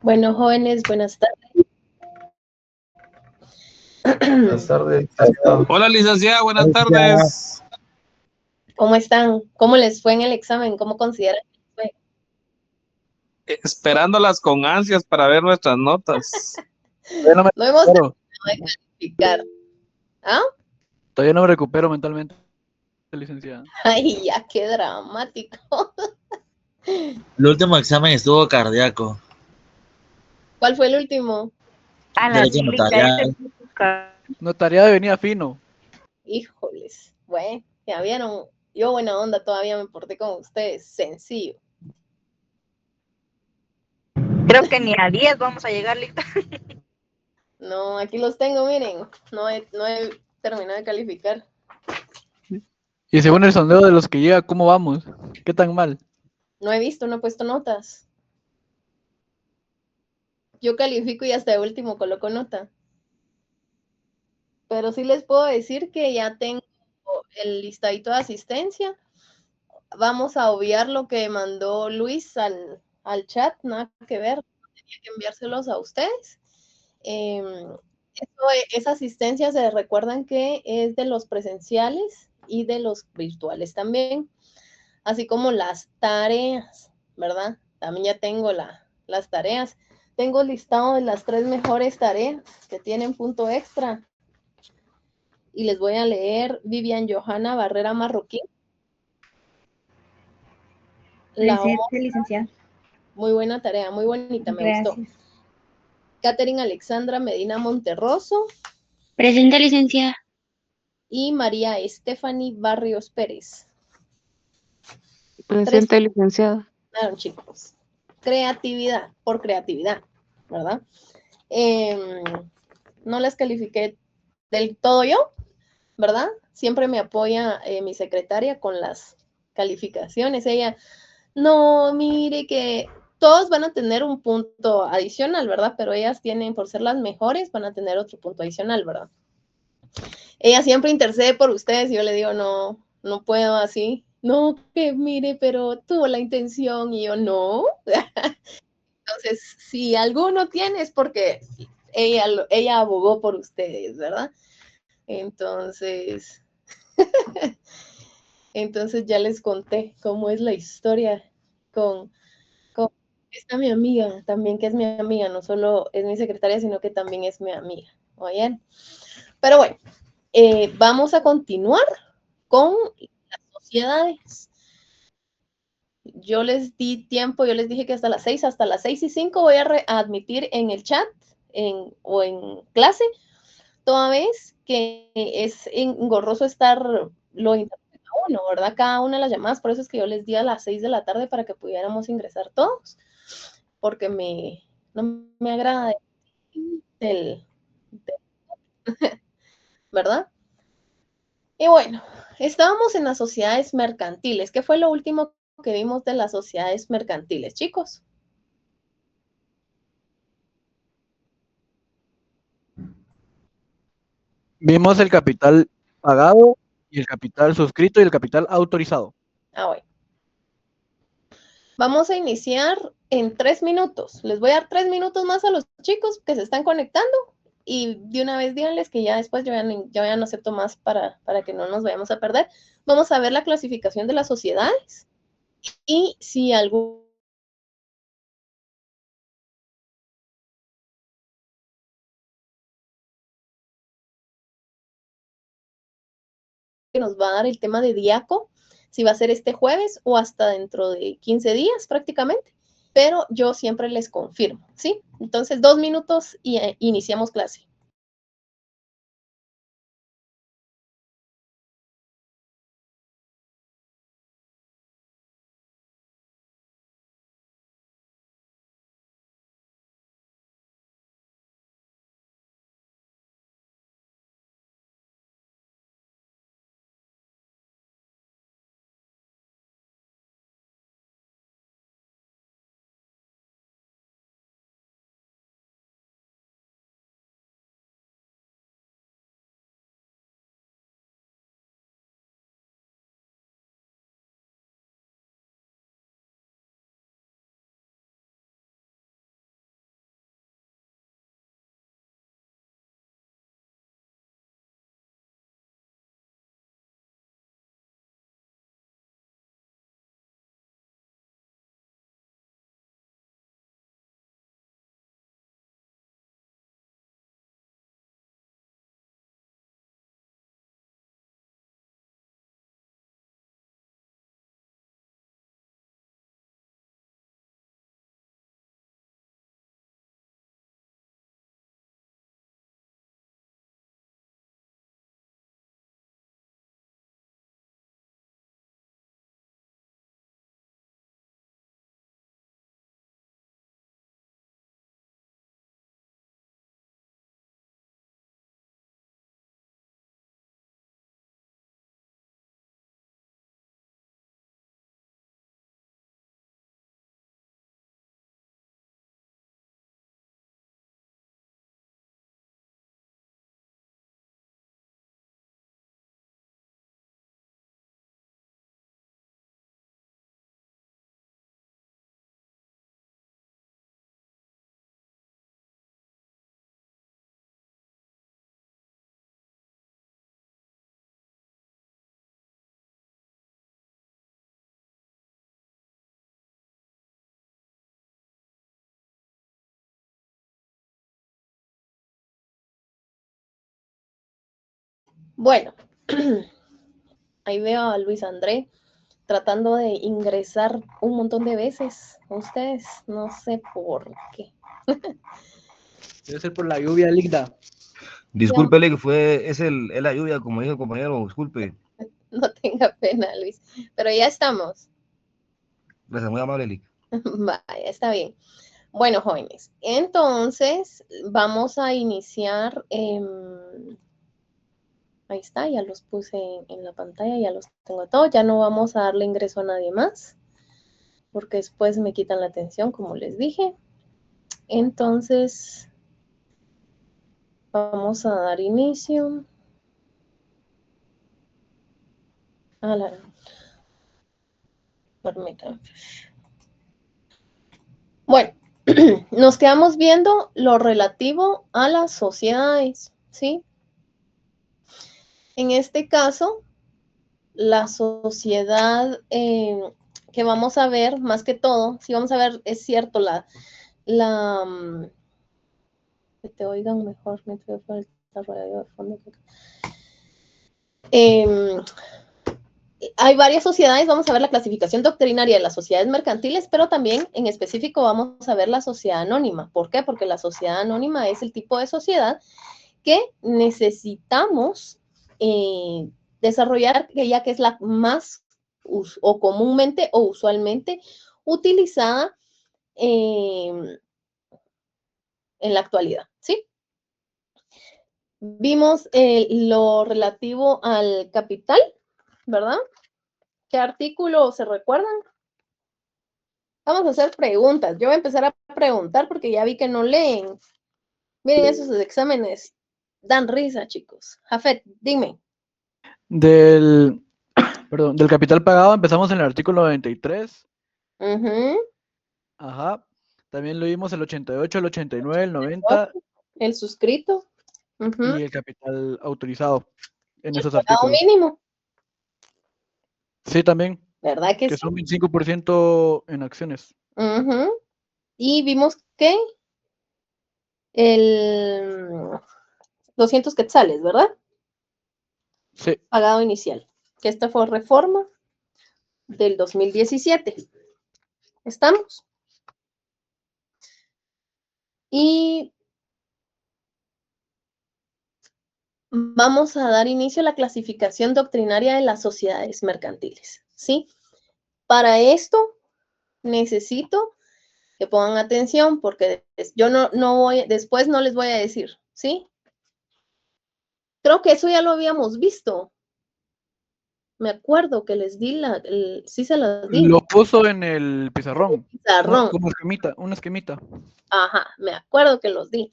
Bueno, jóvenes, buenas Buenas tardes. tardes, licenciado. Hola, licenciada, buenas Licenciada. tardes. ¿Cómo están? ¿Cómo les fue en el examen? ¿Cómo consideran que les fue? Esperándolas con ansias para ver nuestras notas. Todavía no me No hemos recupero. terminado de calificar. ¿Ah? Todavía no me recupero mentalmente, licenciada. Ay, ya, qué dramático. El último examen estuvo cardíaco. ¿Cuál fue el último? A la Derecho clínica ese notarial. Notariado venía fino. Híjoles. Bueno, ya vieron. Yo buena onda todavía me porté con ustedes. Sencillo. creo que ni a 10 vamos a llegar, Lita. No, aquí los tengo, miren. No he terminado de calificar. Y según el sondeo de los que llega, ¿cómo vamos? ¿Qué tan mal? No he visto, no he puesto notas. Yo califico y hasta de último coloco nota. Pero sí les puedo decir que ya tengo el listadito de asistencia. Vamos a obviar lo que mandó Luis al chat, nada que ver, tenía que enviárselos a ustedes. Esa asistencia se recuerdan que es de los presenciales y de los virtuales también, así como las tareas, ¿verdad? También ya tengo las tareas. Tengo listado de las 3 mejores tareas que tienen punto extra. Y les voy a leer Vivian Johanna Barrera Marroquín. Presente, licenciada. Muy buena tarea, muy bonita, me gustó. Gracias. Catherine Alexandra Medina Monterroso. Presente, licenciada. Y María Stephanie Barrios Pérez. Presente, licenciada. Claro, chicos. Creatividad, por creatividad, ¿verdad? No las califiqué del todo yo, ¿verdad? Siempre me apoya mi secretaria con las calificaciones. Ella, no, mire que todos van a tener un punto adicional, ¿verdad? Pero ellas tienen, por ser las mejores, van a tener otro punto adicional, ¿verdad? Ella siempre intercede por ustedes y yo le digo, no, no puedo así. No, que mire, pero tuvo la intención y yo no. Entonces, si alguno tiene es porque ella abogó por ustedes, ¿verdad? Entonces, entonces ya les conté cómo es la historia con esta mi amiga, también que es mi amiga, no solo es mi secretaria, sino que también es mi amiga. ¿Oyen? Pero bueno, vamos a continuar con las sociedades. Yo les di tiempo, yo les dije que hasta las 6:05 voy a admitir en el chat o en clase, toda vez que es engorroso estar lo interrumpe a uno, ¿verdad? Cada una de las llamadas, por eso es que yo les di a las 6 de la tarde para que pudiéramos ingresar todos, porque no me agrada del, ¿verdad? Y bueno, estábamos en las sociedades mercantiles. ¿Qué fue lo último que vimos de las sociedades mercantiles, chicos? Vimos el capital pagado y el capital suscrito y el capital autorizado. Bueno. Vamos a iniciar en 3 minutos. Les voy a dar 3 minutos más a los chicos que se están conectando y de una vez díganles que ya después yo ya no acepto más para que no nos vayamos a perder. Vamos a ver la clasificación de las sociedades y si algún que nos va a dar el tema de Diaco, si va a ser este jueves o hasta dentro de 15 días prácticamente, pero yo siempre les confirmo, ¿sí? Entonces 2 minutos y iniciamos clase. Bueno, ahí veo a Luis André tratando de ingresar un montón de veces a ustedes. No sé por qué. Debe ser por la lluvia líquida. Discúlpele que es la lluvia, como dijo el compañero, disculpe. No tenga pena, Luis. Pero ya estamos. Gracias, muy amable, Lick. Vaya, está bien. Bueno, jóvenes, entonces vamos a iniciar. Ahí está, ya los puse en la pantalla, ya los tengo todos. Ya no vamos a darle ingreso a nadie más, porque después me quitan la atención, como les dije. Entonces, vamos a dar inicio. Permítanme. Bueno, nos quedamos viendo lo relativo a las sociedades, ¿sí? En este caso, la sociedad que vamos a ver, más que todo, si vamos a ver, es cierto, que te oigan mejor, me voy por el desarrollador de fondo. Hay varias sociedades, vamos a ver la clasificación doctrinaria de las sociedades mercantiles, pero también en específico vamos a ver la sociedad anónima. ¿Por qué? Porque la sociedad anónima es el tipo de sociedad que necesitamos desarrollar, ya que es la más o comúnmente o usualmente utilizada en la actualidad, ¿sí? Vimos lo relativo al capital, ¿verdad? ¿Qué artículo se recuerdan? Vamos a hacer preguntas. Yo voy a empezar a preguntar porque ya vi que no leen. Miren, esos exámenes dan risa, chicos. Jafet, dime. Del capital pagado empezamos en el artículo 93. Ajá. También lo vimos el 88, el 89, el 90 El suscrito. y el capital autorizado en esos Pagado artículos. mínimo. Sí, también. ¿Verdad que Que sí? son 25% en acciones. Y vimos que el 200 quetzales, ¿verdad? Sí. Pagado inicial. Que esta fue reforma del 2017. ¿Estamos? Y vamos a dar inicio a la clasificación doctrinaria de las sociedades mercantiles, ¿sí? Para esto necesito que pongan atención porque yo después no les voy a decir, ¿sí? Creo que eso ya lo habíamos visto. Me acuerdo que les di sí se las di. Lo puso en el pizarrón. Pizarrón. Una esquemita. Ajá, me acuerdo que los di.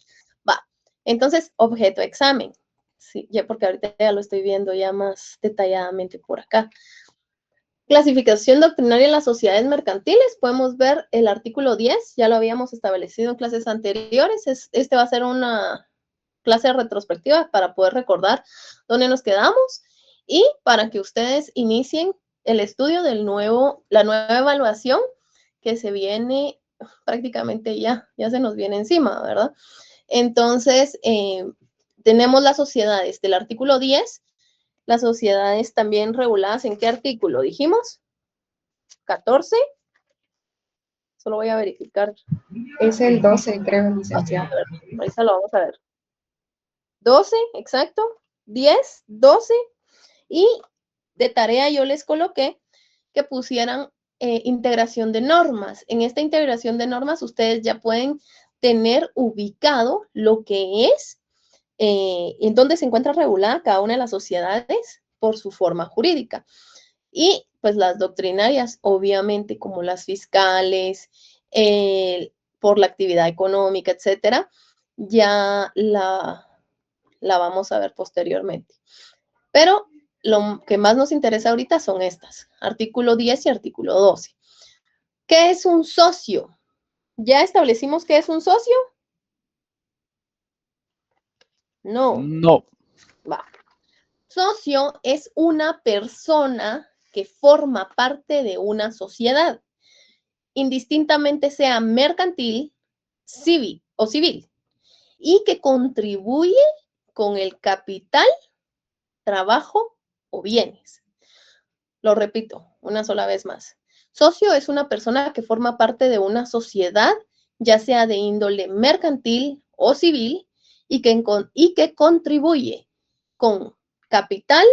Va. Entonces, objeto examen. Sí, ya porque ahorita ya lo estoy viendo ya más detalladamente por acá. Clasificación doctrinaria en las sociedades mercantiles. Podemos ver el artículo 10, ya lo habíamos establecido en clases anteriores. Este va a ser una clase retrospectiva para poder recordar dónde nos quedamos y para que ustedes inicien el estudio la nueva evaluación que se viene prácticamente ya se nos viene encima, ¿verdad? Entonces, tenemos las sociedades del artículo 10, las sociedades también reguladas en qué artículo, dijimos, 14. Solo voy a verificar. Es el 12, creo, licenciado. Ahorita lo vamos a ver. 12, exacto, 10, 12, y de tarea yo les coloqué que pusieran integración de normas. En esta integración de normas ustedes ya pueden tener ubicado lo que es, en dónde se encuentra regulada cada una de las sociedades por su forma jurídica. Y pues las doctrinarias, obviamente, como las fiscales, por la actividad económica, etcétera, ya la vamos a ver posteriormente. Pero lo que más nos interesa ahorita son estas, artículo 10 y artículo 12. ¿Qué es un socio? ¿Ya establecimos qué es un socio? No. Va. Socio es una persona que forma parte de una sociedad, indistintamente sea mercantil, civil, y que contribuye con el capital trabajo o bienes. Lo repito una sola vez más. Socio es una persona que forma parte de una sociedad, ya sea de índole mercantil o civil, y que contribuye con capital,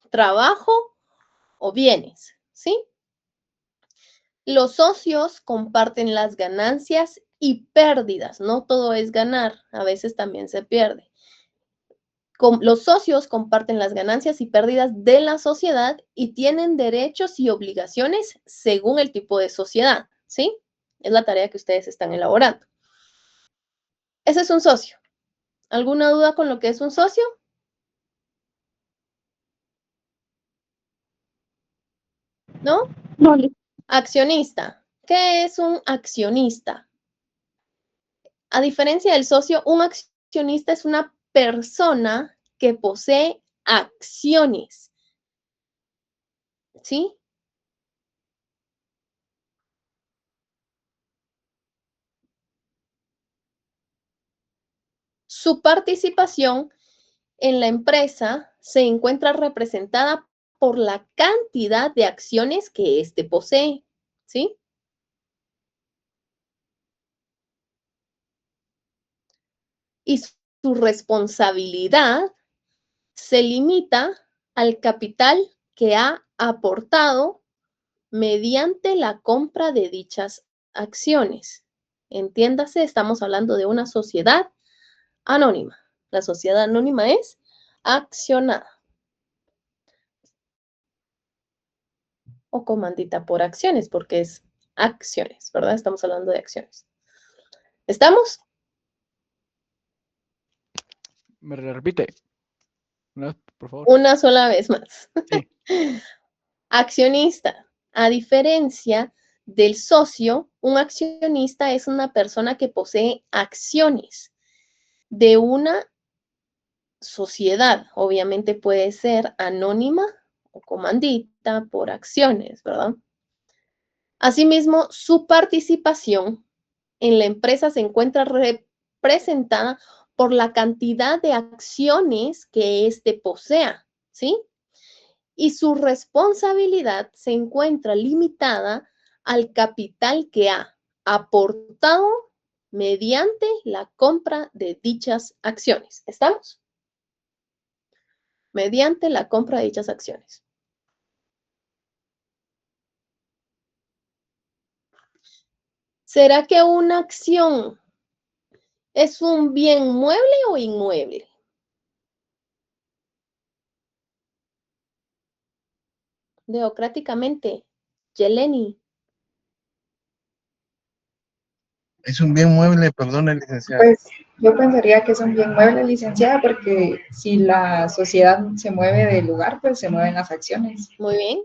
trabajo o bienes, ¿sí? Los socios comparten las ganancias y pérdidas. No todo es ganar, a veces también se pierde. Los socios comparten las ganancias y pérdidas de la sociedad y tienen derechos y obligaciones según el tipo de sociedad, ¿sí? Es la tarea que ustedes están elaborando. Ese es un socio. ¿Alguna duda con lo que es un socio? ¿No? No, Accionista. ¿Qué es un accionista? A diferencia del socio, un accionista es una persona que posee acciones, ¿sí? Su participación en la empresa se encuentra representada por la cantidad de acciones que éste posee, ¿sí? Y su responsabilidad se limita al capital que ha aportado mediante la compra de dichas acciones. Entiéndase, estamos hablando de una sociedad anónima. La sociedad anónima es accionada o comandita por acciones, porque es acciones, ¿verdad? Estamos hablando de acciones. ¿Estamos? ¿Me repite? Una vez, por favor. Una sola vez más. Sí. Accionista. A diferencia del socio, un accionista es una persona que posee acciones de una sociedad. Obviamente puede ser anónima o comandita por acciones, ¿verdad? Asimismo, su participación en la empresa se encuentra representada por la cantidad de acciones que éste posea, ¿sí? Y su responsabilidad se encuentra limitada al capital que ha aportado mediante la compra de dichas acciones. ¿Estamos? Mediante la compra de dichas acciones. ¿Será que una acción es un bien mueble o inmueble? Democráticamente, Yeleni. Es un bien mueble, perdón, licenciado. Pues yo pensaría que es un bien mueble, licenciada, porque si la sociedad se mueve del lugar, pues se mueven las acciones. Muy bien.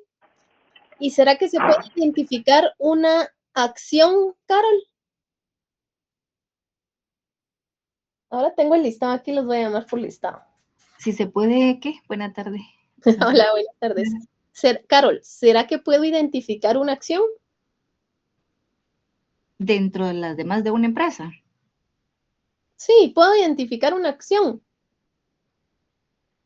¿Y será que se puede identificar una acción, Carol? Ahora tengo el listado aquí, los voy a llamar por listado. Si se puede, ¿qué? Buena tarde. Hola, buenas tardes. Carol, ¿será que puedo identificar una acción? Dentro de las demás de una empresa. Sí, puedo identificar una acción.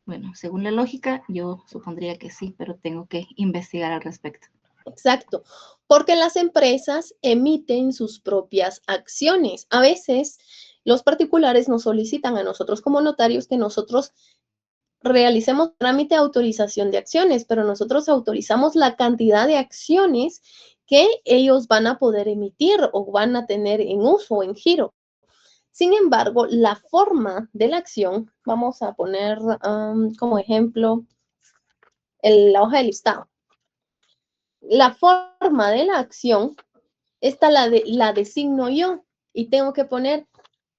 Bueno, según la lógica, yo supondría que sí, pero tengo que investigar al respecto. Exacto, porque las empresas emiten sus propias acciones. A veces los particulares nos solicitan a nosotros como notarios que nosotros realicemos trámite de autorización de acciones, pero nosotros autorizamos la cantidad de acciones que ellos van a poder emitir o van a tener en uso o en giro. Sin embargo, la forma de la acción, vamos a poner como ejemplo la hoja de listado. La forma de la acción, esta la designo yo y tengo que poner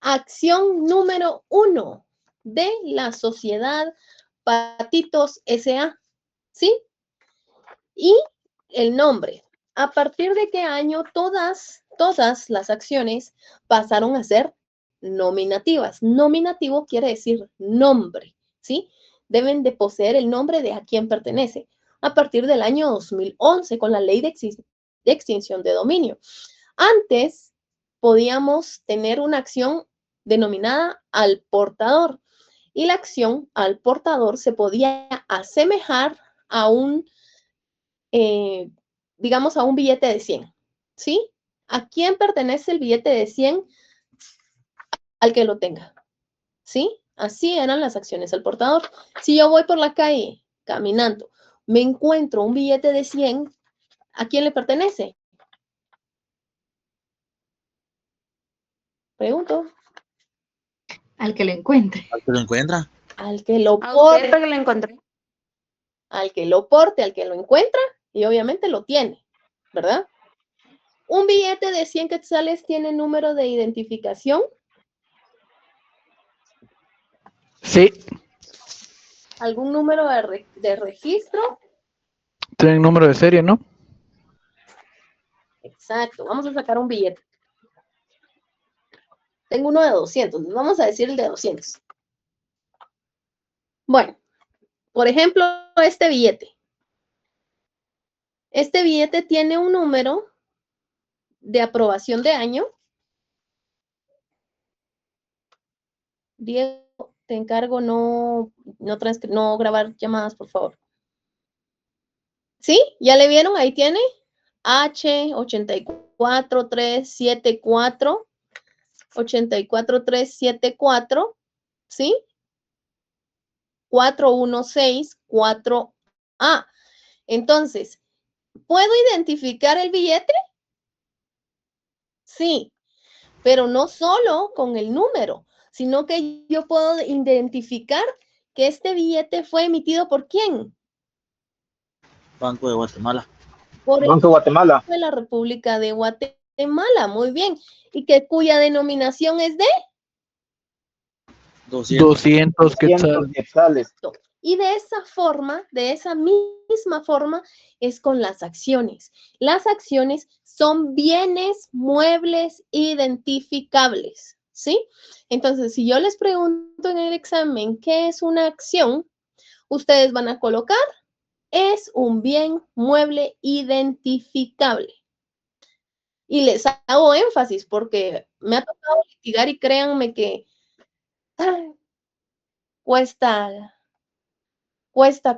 acción número 1 de la sociedad Patitos S.A., ¿sí? Y el nombre. ¿A partir de qué año todas las acciones pasaron a ser nominativas? Nominativo quiere decir nombre, ¿sí? Deben de poseer el nombre de a quién pertenece. A partir del año 2011, con la ley de extinción de dominio. Antes podíamos tener una acción denominada al portador. y la acción al portador se podía asemejar a un, digamos, a un billete de 100, ¿sí? ¿A quién pertenece el billete de 100? Al que lo tenga, ¿sí? Así eran las acciones al portador. Si yo voy por la calle caminando, me encuentro un billete de 100, ¿a quién le pertenece? Pregunto. Al que lo encuentre. Al que lo encuentra. Al que lo A porte. usted porque lo encontré. Al que lo porte, al que lo encuentra y obviamente lo tiene, ¿verdad? Un billete de 100 quetzales tiene número de identificación. Sí, ¿Algún número de registro? tienen número de serie, ¿no? Exacto, vamos a sacar un billete. Tengo uno de 200, les vamos a decir el de 200. Bueno, por ejemplo, este billete. Este billete tiene un número de aprobación de año. Diego, te encargo no grabar llamadas, por favor. ¿Sí? ¿Ya le vieron? Ahí tiene H84374, 84374, ¿sí? 4164A. Entonces, ¿puedo identificar el billete? Sí, pero no solo con el número, sino que yo puedo identificar que este billete fue emitido por quién. Banco de Guatemala. Por el Banco de Guatemala. de la República de Guatemala, muy bien. Y que cuya denominación es de 200 quetzales. quetzales. Y de esa misma forma es con las acciones. Las acciones son bienes muebles identificables, ¿sí? Entonces, si yo les pregunto en el examen qué es una acción, ustedes van a colocar, es un bien mueble identificable. Y les hago énfasis porque me ha tocado litigar y créanme que cuesta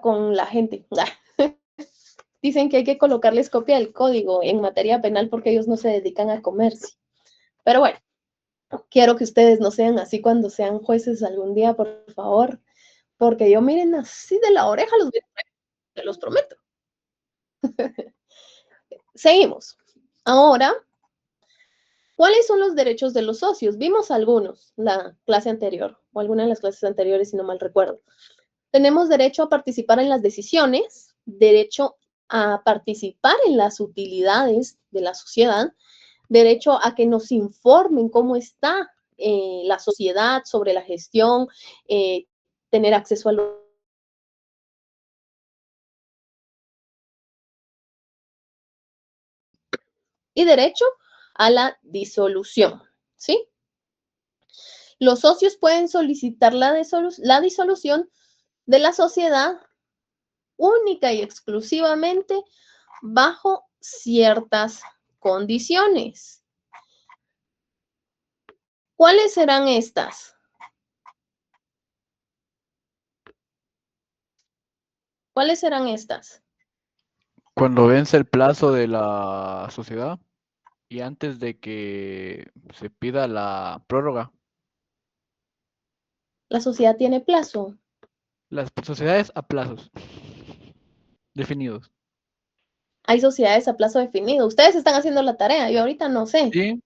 con la gente. Dicen que hay que colocarles copia del código en materia penal porque ellos no se dedican a comercio. Pero bueno, quiero que ustedes no sean así cuando sean jueces algún día, por favor, porque yo miren así de la oreja los voy a traer, te los prometo. Seguimos. Ahora, ¿cuáles son los derechos de los socios? Vimos algunos la clase anterior, o alguna de las clases anteriores, si no mal recuerdo. Tenemos derecho a participar en las decisiones, derecho a participar en las utilidades de la sociedad, derecho a que nos informen cómo está la sociedad sobre la gestión, tener acceso a los y derecho a la disolución, ¿sí? Los socios pueden solicitar la disolución de la sociedad única y exclusivamente bajo ciertas condiciones. ¿Cuáles serán estas? ¿Cuáles serán estas? Cuando vence el plazo de la sociedad y antes de que se pida la prórroga. La sociedad tiene plazo. Las sociedades a plazos definidos. Hay sociedades a plazo definido. Ustedes están haciendo la tarea, yo ahorita no sé. Sí.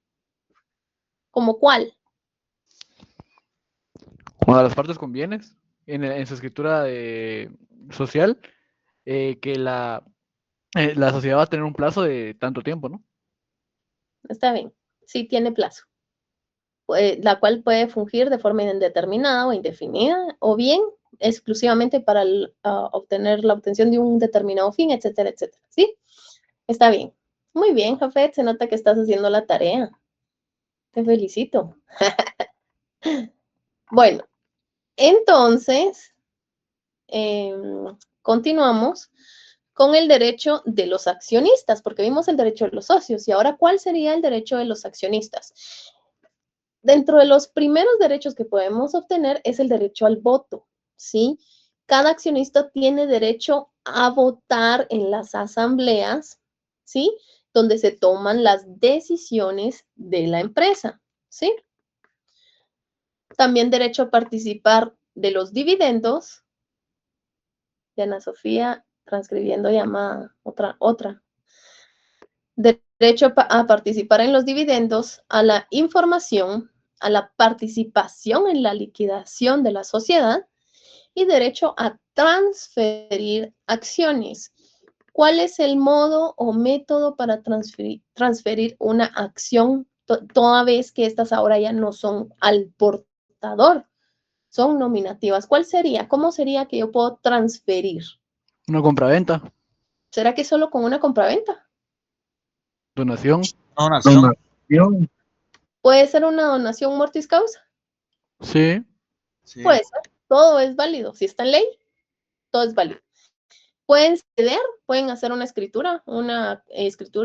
¿Cómo cuál? Cuando a las partes convienes, en su escritura social, que la sociedad va a tener un plazo de tanto tiempo, ¿no? Está bien, sí tiene plazo, la cual puede fungir de forma indeterminada o indefinida, o bien exclusivamente para obtener la obtención de un determinado fin, etcétera, etcétera. ¿Sí? Está bien. Muy bien, Jafet, se nota que estás haciendo la tarea. Te felicito. Bueno, entonces, continuamos con el derecho de los accionistas, porque vimos el derecho de los socios, y ahora, ¿cuál sería el derecho de los accionistas? dentro de los primeros derechos que podemos obtener es el derecho al voto, ¿sí? Cada accionista tiene derecho a votar en las asambleas, ¿sí? Donde se toman las decisiones de la empresa, ¿sí? También derecho a participar de los dividendos. De Ana Sofía transcribiendo llamada, otra. Derecho a participar en los dividendos, a la información, a la participación en la liquidación de la sociedad y derecho a transferir acciones. ¿Cuál es el modo o método para transferir una acción toda vez que estas ahora ya no son al portador? Son nominativas. ¿Cuál sería? ¿Cómo sería que yo puedo transferir? Una compraventa, ¿Será que solo con una compraventa? donación. Donación. Donación. ¿Puede ser una donación mortis causa? Sí. Sí. Puede ser. Todo es válido. Si está en ley, todo es válido. Pueden ceder, pueden hacer una escritura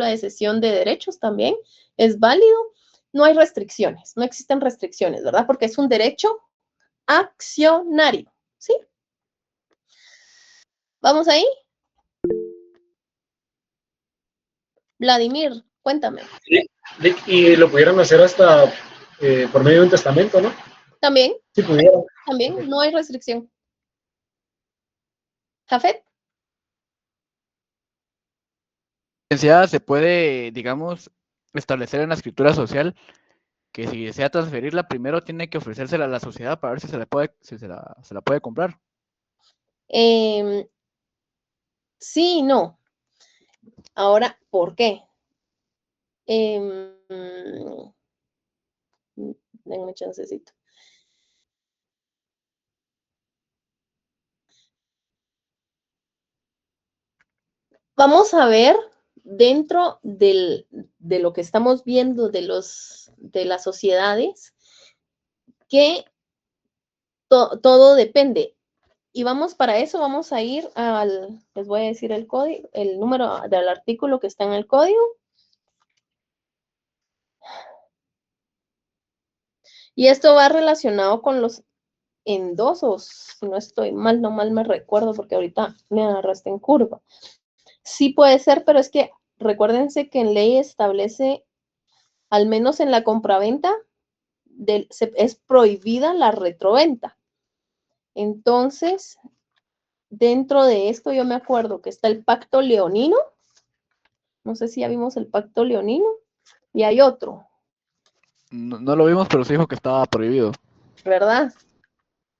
de cesión de derechos también. Es válido. No hay restricciones, no existen restricciones, ¿verdad? Porque es un derecho accionario, ¿sí? ¿Vamos ahí? Vladimir, cuéntame. Y lo pudieran hacer hasta por medio de un testamento, ¿no? También, Si pudieran. también, no hay restricción. Jafet, Licenciada, se puede, digamos, establecer en la escritura social que si desea transferirla, primero tiene que ofrecérsela a la sociedad para ver si se la puede comprar. sí y no. Ahora, ¿por qué? Denme chancecito. Vamos a ver dentro de lo que estamos viendo de las sociedades que todo depende. Y para eso vamos a ir les voy a decir el código, el número del artículo que está en el código. Y esto va relacionado con los endosos, si no estoy mal, no mal me recuerdo porque ahorita me agarraste en curva. Sí puede ser, pero es que recuérdense que en ley establece, al menos en la compraventa, es prohibida la retroventa. Entonces, dentro de esto yo me acuerdo que está el pacto leonino. No sé si ya vimos el pacto leonino. Y hay otro, No lo vimos, pero se dijo que estaba prohibido. ¿verdad?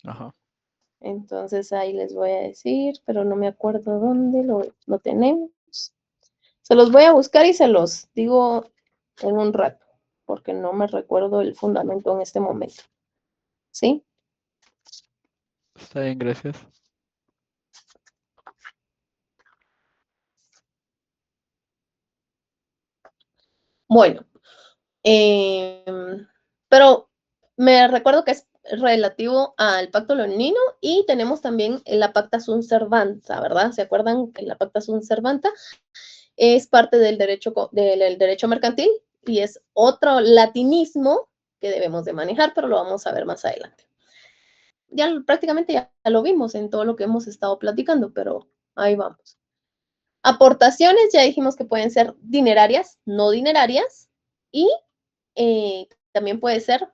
Ajá. Entonces ahí les voy a decir, pero no me acuerdo dónde lo tenemos. Se los voy a buscar y se los digo en un rato, porque no me recuerdo el fundamento en este momento. ¿Sí? Está bien, gracias. Bueno, pero me recuerdo que es relativo al pacto leonino y tenemos también la pacta sunt servanda, ¿verdad? ¿Se acuerdan que la pacta sunt servanda es parte del derecho mercantil y es otro latinismo que debemos de manejar, pero lo vamos a ver más adelante? Ya prácticamente ya lo vimos en todo lo que hemos estado platicando, pero ahí vamos. Aportaciones, ya dijimos que pueden ser dinerarias, no dinerarias, y también puede ser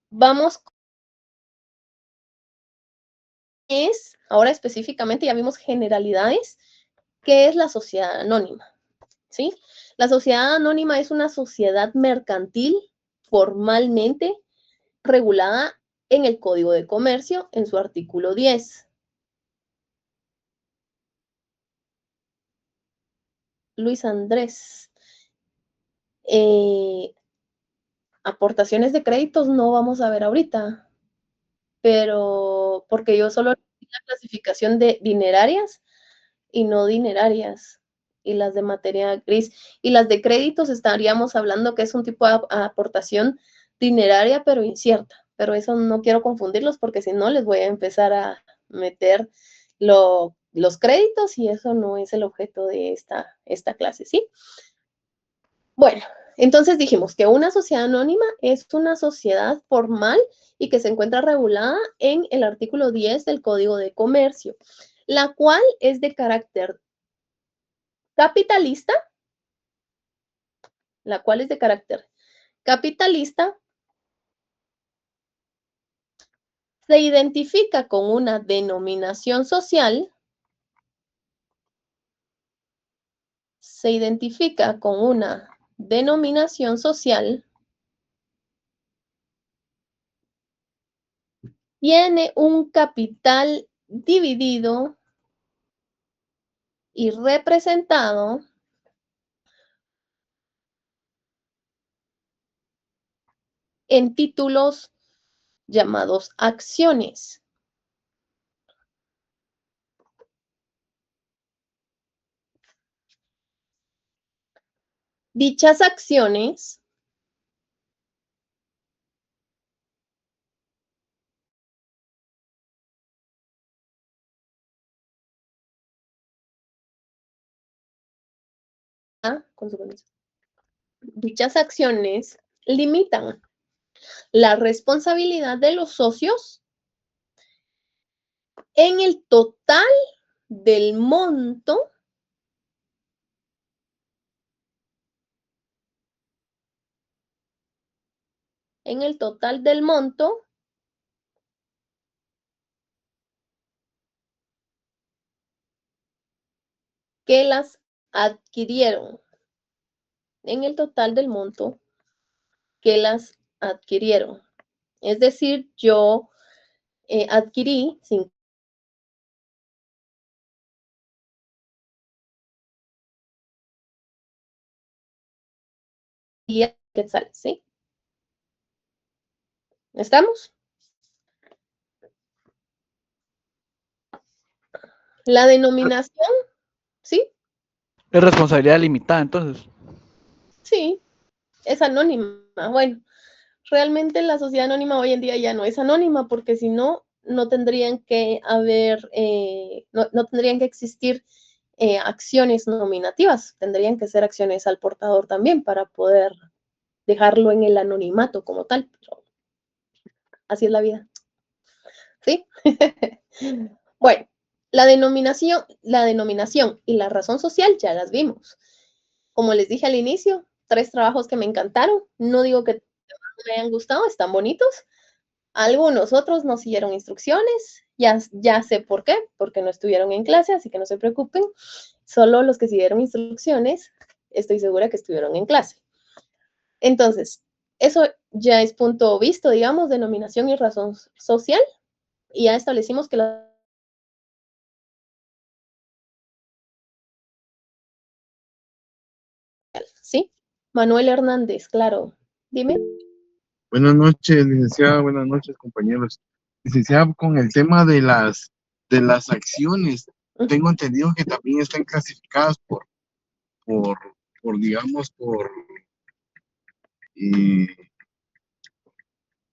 vamos, ahora específicamente ya vimos generalidades, ¿qué es la sociedad anónima? ¿Sí? La sociedad anónima es una sociedad mercantil formalmente regulada en el Código de Comercio en su artículo 10. Luis Andrés. Aportaciones de créditos no vamos a ver ahorita, pero porque yo solo la clasificación de dinerarias y no dinerarias y las de materia gris. Y las de créditos estaríamos hablando que es un tipo de aportación dineraria pero incierta, pero eso no quiero confundirlos porque si no les voy a empezar a meter los créditos y eso no es el objeto de esta clase, ¿sí? Bueno, entonces dijimos que una sociedad anónima es una sociedad formal y que se encuentra regulada en el artículo 10 del Código de Comercio, la cual es de carácter capitalista, se identifica con una denominación social, tiene un capital dividido y representado en títulos llamados acciones. Dichas acciones limitan la responsabilidad de los socios en el total del monto que las adquirieron. Es decir, yo adquirí 5 quetzales, ¿sí? ¿Estamos? La denominación, ¿sí? Es responsabilidad limitada, entonces. Sí, es anónima. Bueno, realmente la sociedad anónima hoy en día ya no es anónima porque si no, no tendrían que haber, no tendrían que existir acciones nominativas, tendrían que ser acciones al portador también para poder dejarlo en el anonimato como tal. Pero así es la vida. ¿Sí? Bueno, la denominación y la razón social ya las vimos. Como les dije al inicio, 3 trabajos que me encantaron. No digo que me hayan gustado, están bonitos. Algunos otros no siguieron instrucciones. Ya sé por qué, porque no estuvieron en clase, así que no se preocupen. Solo los que siguieron instrucciones, estoy segura que estuvieron en clase. Entonces, eso ya es punto visto, digamos, denominación y razón social. Y ya establecimos que la... ¿Sí? Manuel Hernández, claro. Dime. Buenas noches, licenciada. Buenas noches, compañeros. Licenciada, con el tema de las acciones, tengo entendido que también están clasificadas por, digamos, por eh,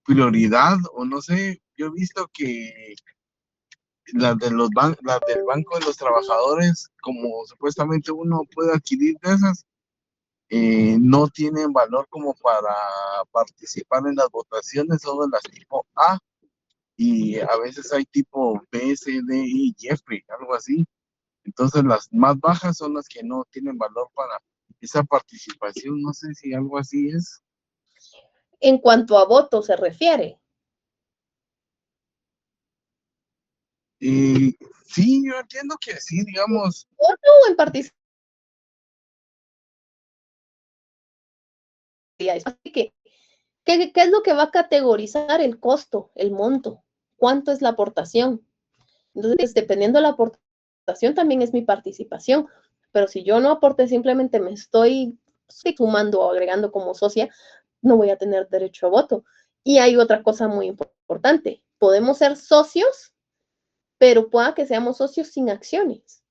prioridad, o no sé. Yo he visto que las las del Banco de los Trabajadores, como supuestamente uno puede adquirir de esas, no tienen valor como para participar en las votaciones, solo las tipo A, y a veces hay tipo B, C, D, E y F, algo así. Entonces las más bajas son las que no tienen valor para esa participación. No sé si algo así es. En cuanto a voto se refiere. Sí, yo entiendo que sí, digamos. ¿Voto o en participación? ¿Qué es lo que va a categorizar el costo, el monto? ¿Cuánto es la aportación? Entonces, dependiendo de la aportación, también es mi participación. Pero si yo no aporte, simplemente me estoy sumando o agregando como socia, no voy a tener derecho a voto. Y hay otra cosa muy importante. Podemos ser socios, pero pueda que seamos socios sin acciones,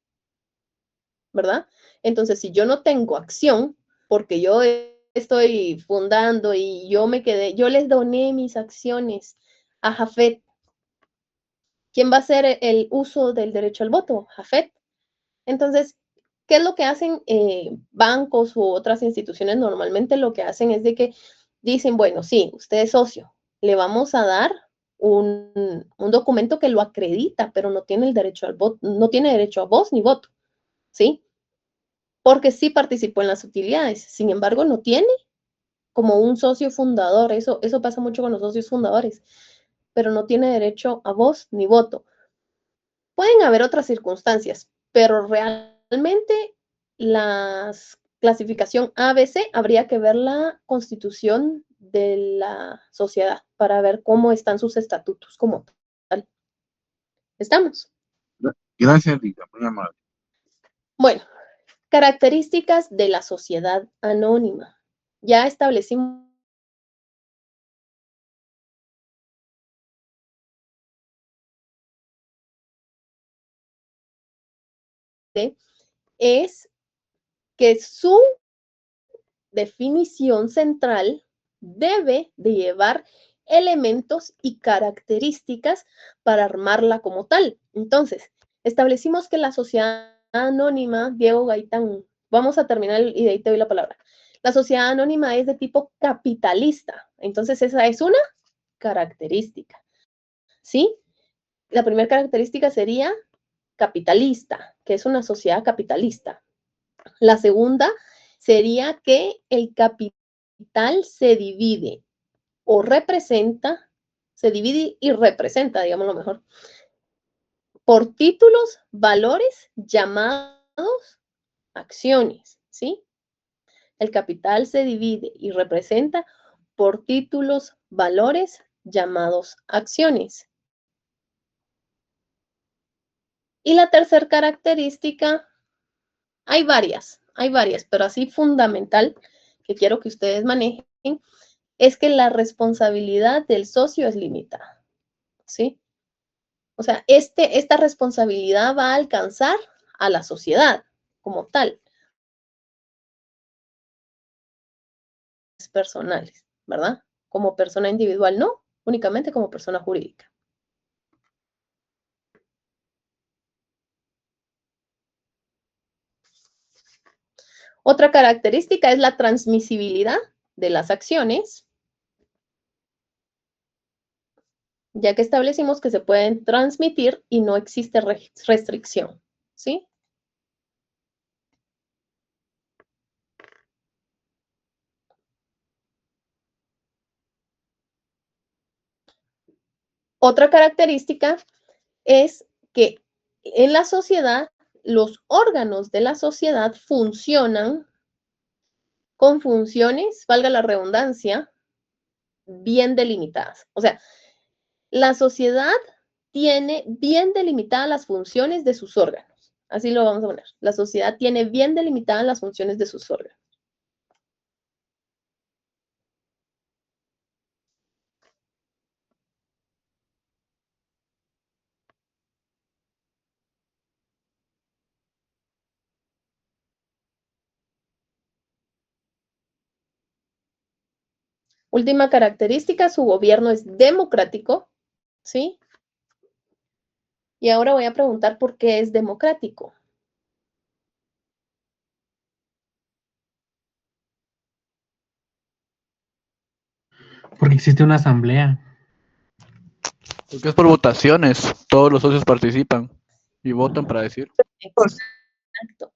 ¿verdad? Entonces, si yo no tengo acción, porque yo estoy fundando y yo les doné mis acciones a Jafet, ¿quién va a hacer el uso del derecho al voto? Jafet. Entonces, ¿qué es lo que hacen bancos u otras instituciones? Normalmente lo que hacen es de que dicen, bueno, sí, usted es socio, le vamos a dar un documento que lo acredita, pero no tiene el derecho al voto, no tiene derecho a voz ni voto, ¿sí? Porque sí participó en las utilidades, sin embargo, no tiene como un socio fundador, eso pasa mucho con los socios fundadores, pero no tiene derecho a voz ni voto. Pueden haber otras circunstancias, pero realmente la clasificación ABC habría que ver la constitución de la sociedad para ver cómo están sus estatutos como tal. ¿Estamos? Gracias, Rita, muy amable. Bueno, características de la sociedad anónima. Ya establecimos es que su definición central debe de llevar elementos y características para armarla como tal. Entonces, establecimos que la sociedad anónima, Diego Gaitán, vamos a terminar y de ahí te doy la palabra. La sociedad anónima es de tipo capitalista. Entonces, esa es una característica. ¿Sí? La primera característica sería capitalista, que es una sociedad capitalista. La segunda sería que el capital se divide o representa, se divide y representa, digámoslo mejor, por títulos, valores llamados acciones, ¿sí? El capital se divide y representa por títulos, valores llamados acciones. Y la tercera característica, hay varias, pero así fundamental que quiero que ustedes manejen, es que la responsabilidad del socio es limitada, ¿sí? O sea, esta responsabilidad va a alcanzar a la sociedad como tal, personales, ¿verdad? Como persona individual no, únicamente como persona jurídica. Otra característica es la transmisibilidad de las acciones, ya que establecimos que se pueden transmitir y no existe restricción, ¿sí? Otra característica es que en la sociedad, los órganos de la sociedad funcionan con funciones, valga la redundancia, bien delimitadas. O sea, la sociedad tiene bien delimitadas las funciones de sus órganos. Así lo vamos a poner. La sociedad tiene bien delimitadas las funciones de sus órganos. Última característica, su gobierno es democrático, ¿sí? Y ahora voy a preguntar por qué es democrático. Porque existe una asamblea. Porque es por votaciones, todos los socios participan y votan para decir. Exacto.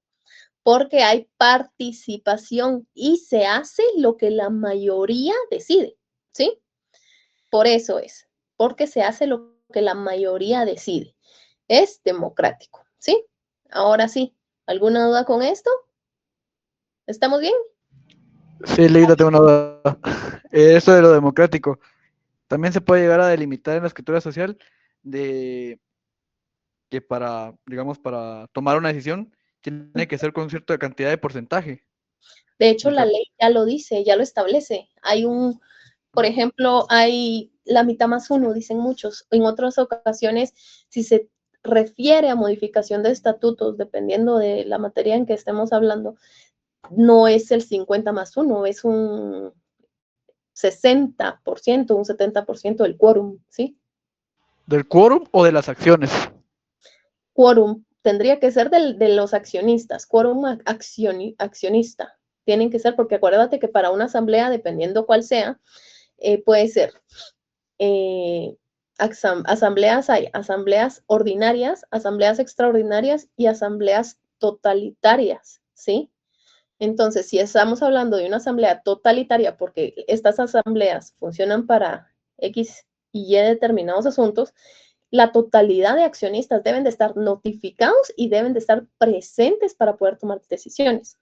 Porque hay participación y se hace lo que la mayoría decide, ¿sí? Por eso es, porque se hace lo que la mayoría decide. Es democrático, ¿sí? Ahora sí, ¿alguna duda con esto? ¿Estamos bien? Sí, Leida, tengo una duda. Eso de lo democrático. También se puede llegar a delimitar en la escritura social de que para, digamos, para tomar una decisión tiene que ser con cierta cantidad de porcentaje. De hecho, la ley ya lo dice, ya lo establece. Hay por ejemplo, hay la mitad más uno, dicen muchos. En otras ocasiones, si se refiere a modificación de estatutos, dependiendo de la materia en que estemos hablando, no es el 50 más 1, es un 60%, un 70% del quórum, ¿sí? ¿Del quórum o de las acciones? Quórum tendría que ser de los accionistas, quórum accionista. Tienen que ser, porque acuérdate que para una asamblea, dependiendo cuál sea, puede ser asambleas, hay asambleas ordinarias, asambleas extraordinarias y asambleas totalitarias, ¿sí? Entonces, si estamos hablando de una asamblea totalitaria, porque estas asambleas funcionan para X y Y determinados asuntos, la totalidad de accionistas deben de estar notificados y deben de estar presentes para poder tomar decisiones.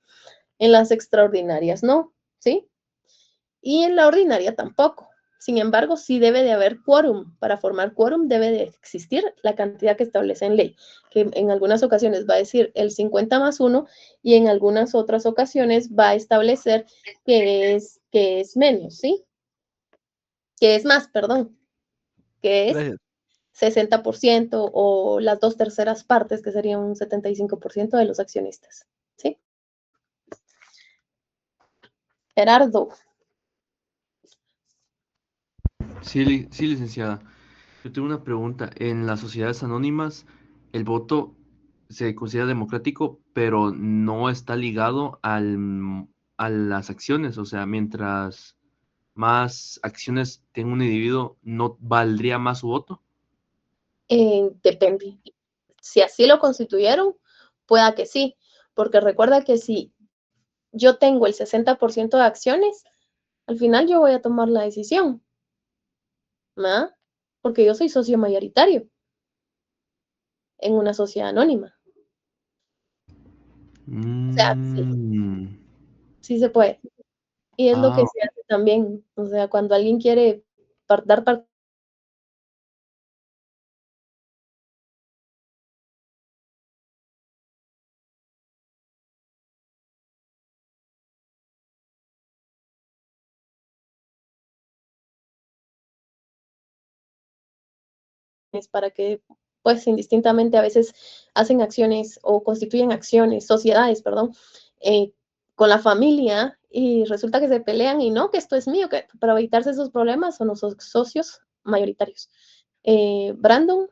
En las extraordinarias no, ¿sí? Y en la ordinaria tampoco. Sin embargo, sí debe de haber quórum. Para formar quórum debe de existir la cantidad que establece en ley, que en algunas ocasiones va a decir el 50 más 1 y en algunas otras ocasiones va a establecer que es menos, ¿sí? Que es más, perdón, que es 60% o las 2/3 partes, que sería un 75% de los accionistas, ¿sí? Gerardo. Sí, sí, licenciada. Yo tengo una pregunta. En las sociedades anónimas, el voto se considera democrático, pero no está ligado a las acciones. O sea, mientras más acciones tenga un individuo, ¿no valdría más su voto? Depende. Si así lo constituyeron, pueda que sí, porque recuerda que si yo tengo el 60% de acciones, al final yo voy a tomar la decisión, ¿no? Porque yo soy socio mayoritario en una sociedad anónima. O sea, sí se puede. Y es lo que se hace también. O sea, cuando alguien quiere dar parte para que, pues, indistintamente a veces hacen acciones o constituyen acciones, sociedades, perdón, con la familia y resulta que se pelean y no, que esto es mío, que para evitarse esos problemas son los socios mayoritarios. Brandon.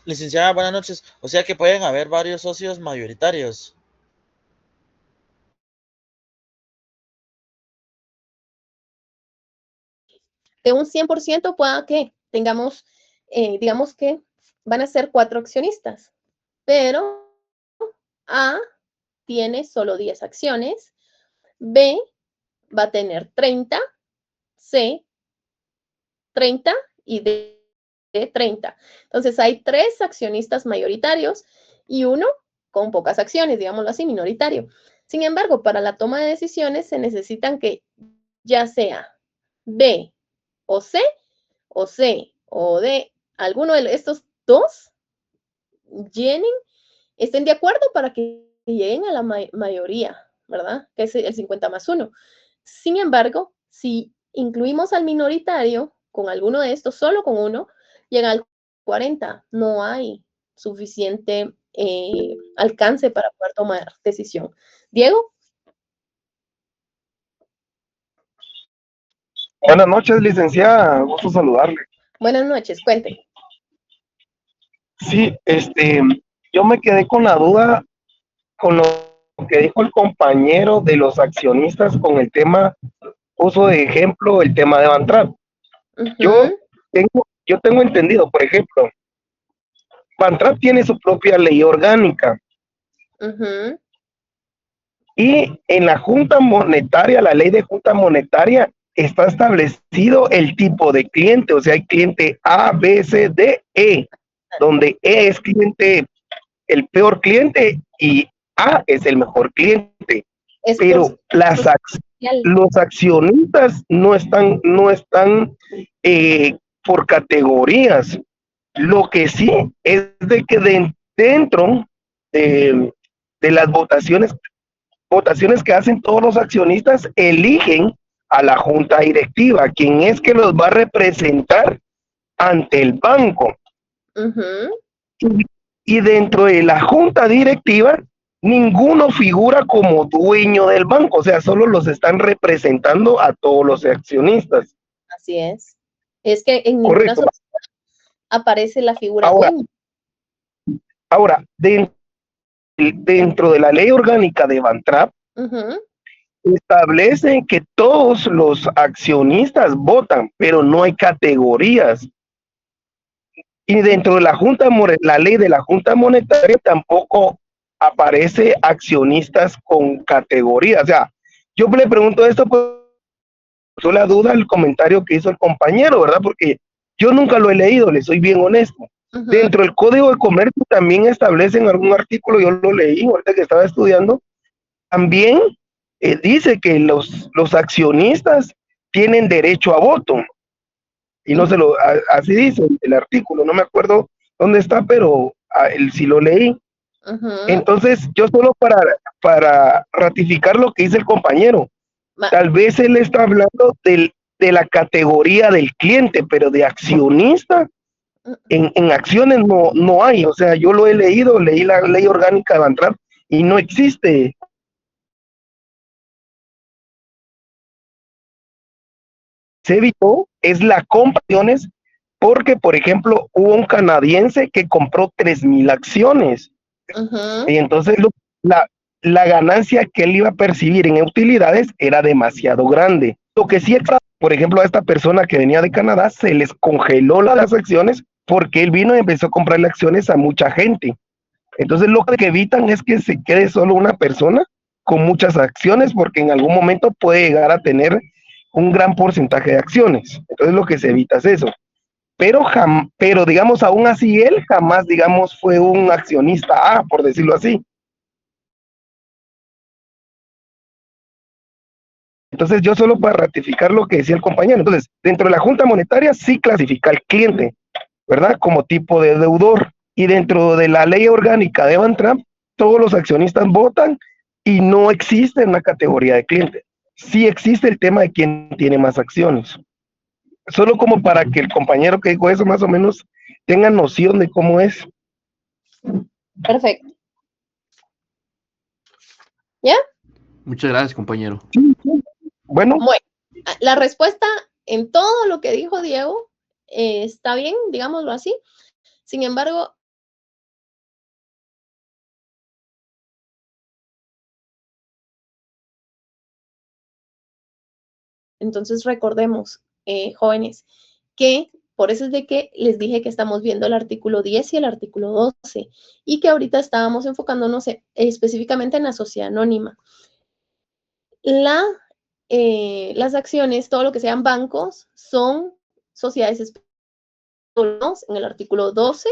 Licenciada, buenas noches. O sea que pueden haber varios socios mayoritarios. De un 100% pueda que tengamos, digamos que van a ser 4 accionistas, pero A tiene solo 10 acciones, B va a tener 30, C 30 y D 30. Entonces hay 3 accionistas mayoritarios y uno con pocas acciones, digámoslo así, minoritario. Sin embargo, para la toma de decisiones se necesitan que ya sea B o C o D, alguno de estos dos estén de acuerdo para que lleguen a la mayoría, ¿verdad? Que es el 50 más 1. Sin embargo, si incluimos al minoritario con alguno de estos, solo con uno, llega al 40. No hay suficiente alcance para poder tomar decisión. Diego. Buenas noches, licenciada. Gusto saludarle. Buenas noches, cuente. Sí, yo me quedé con la duda con lo que dijo el compañero de los accionistas con el tema, puso de ejemplo el tema de Bantrap. Yo tengo entendido, por ejemplo, Bantrap tiene su propia ley orgánica. Y en la Junta Monetaria, la ley de Junta Monetaria, está establecido el tipo de cliente, o sea, hay cliente A, B, C, D, E, donde E es cliente, el peor cliente, y A es el mejor cliente. Pero los accionistas no están por categorías. Lo que sí es de que dentro de las votaciones que hacen todos los accionistas, eligen a la junta directiva, quien es que los va a representar ante el banco. Y dentro de la junta directiva, ninguno figura como dueño del banco, o sea, solo los están representando a todos los accionistas. Así es. Es que en ninguna sociedad aparece la figura Ahora, dueño. ahora, dentro de la ley orgánica de Bantrap, Ujú. establece que todos los accionistas votan, pero no hay categorías. Y dentro de la ley de la Junta Monetaria tampoco aparece accionistas con categorías. O sea, yo le pregunto esto por la duda el comentario que hizo el compañero, ¿verdad? Porque yo nunca lo he leído, le soy bien honesto. Ujú. Dentro del Código de Comercio también establecen algún artículo, yo lo leí ahorita que estaba estudiando, también dice que los accionistas tienen derecho a voto. Y no se lo, así dice el artículo, no me acuerdo dónde está, pero sí lo leí. Ujú. Entonces, yo solo para ratificar lo que dice el compañero, tal vez él está hablando de la categoría del cliente, pero de accionista, en acciones no hay. O sea, yo lo he leído, leí la ley orgánica de Bantrap y no existe. Se evitó es la compra de acciones porque, por ejemplo, hubo un canadiense que compró 3,000 acciones. Ujú. Y entonces la ganancia que él iba a percibir en utilidades era demasiado grande. Lo que sí, por ejemplo, a esta persona que venía de Canadá se les congeló las acciones porque él vino y empezó a comprarle acciones a mucha gente. Entonces lo que evitan es que se quede solo una persona con muchas acciones porque en algún momento puede llegar a tener un gran porcentaje de acciones. Entonces lo que se evita es eso. Pero digamos, aún así él jamás, digamos, fue un accionista A, por decirlo así. Entonces, yo solo para ratificar lo que decía el compañero, entonces, dentro de la Junta Monetaria sí clasifica al cliente, ¿verdad? Como tipo de deudor. Y dentro de la ley orgánica de Bantrap, todos los accionistas votan y no existe una categoría de cliente. Sí existe el tema de quién tiene más acciones. Solo como para que el compañero que dijo eso más o menos tenga noción de cómo es. Perfecto. ¿Ya? Muchas gracias, compañero. Bueno. Bueno, la respuesta en todo lo que dijo Diego está bien, digámoslo así. Sin embargo, entonces recordemos, jóvenes, que por eso es de que les dije que estamos viendo el artículo 10 y el artículo 12 y que ahorita estábamos enfocándonos específicamente en la sociedad anónima. Las acciones, todo lo que sean bancos, son sociedades especiales en el artículo 12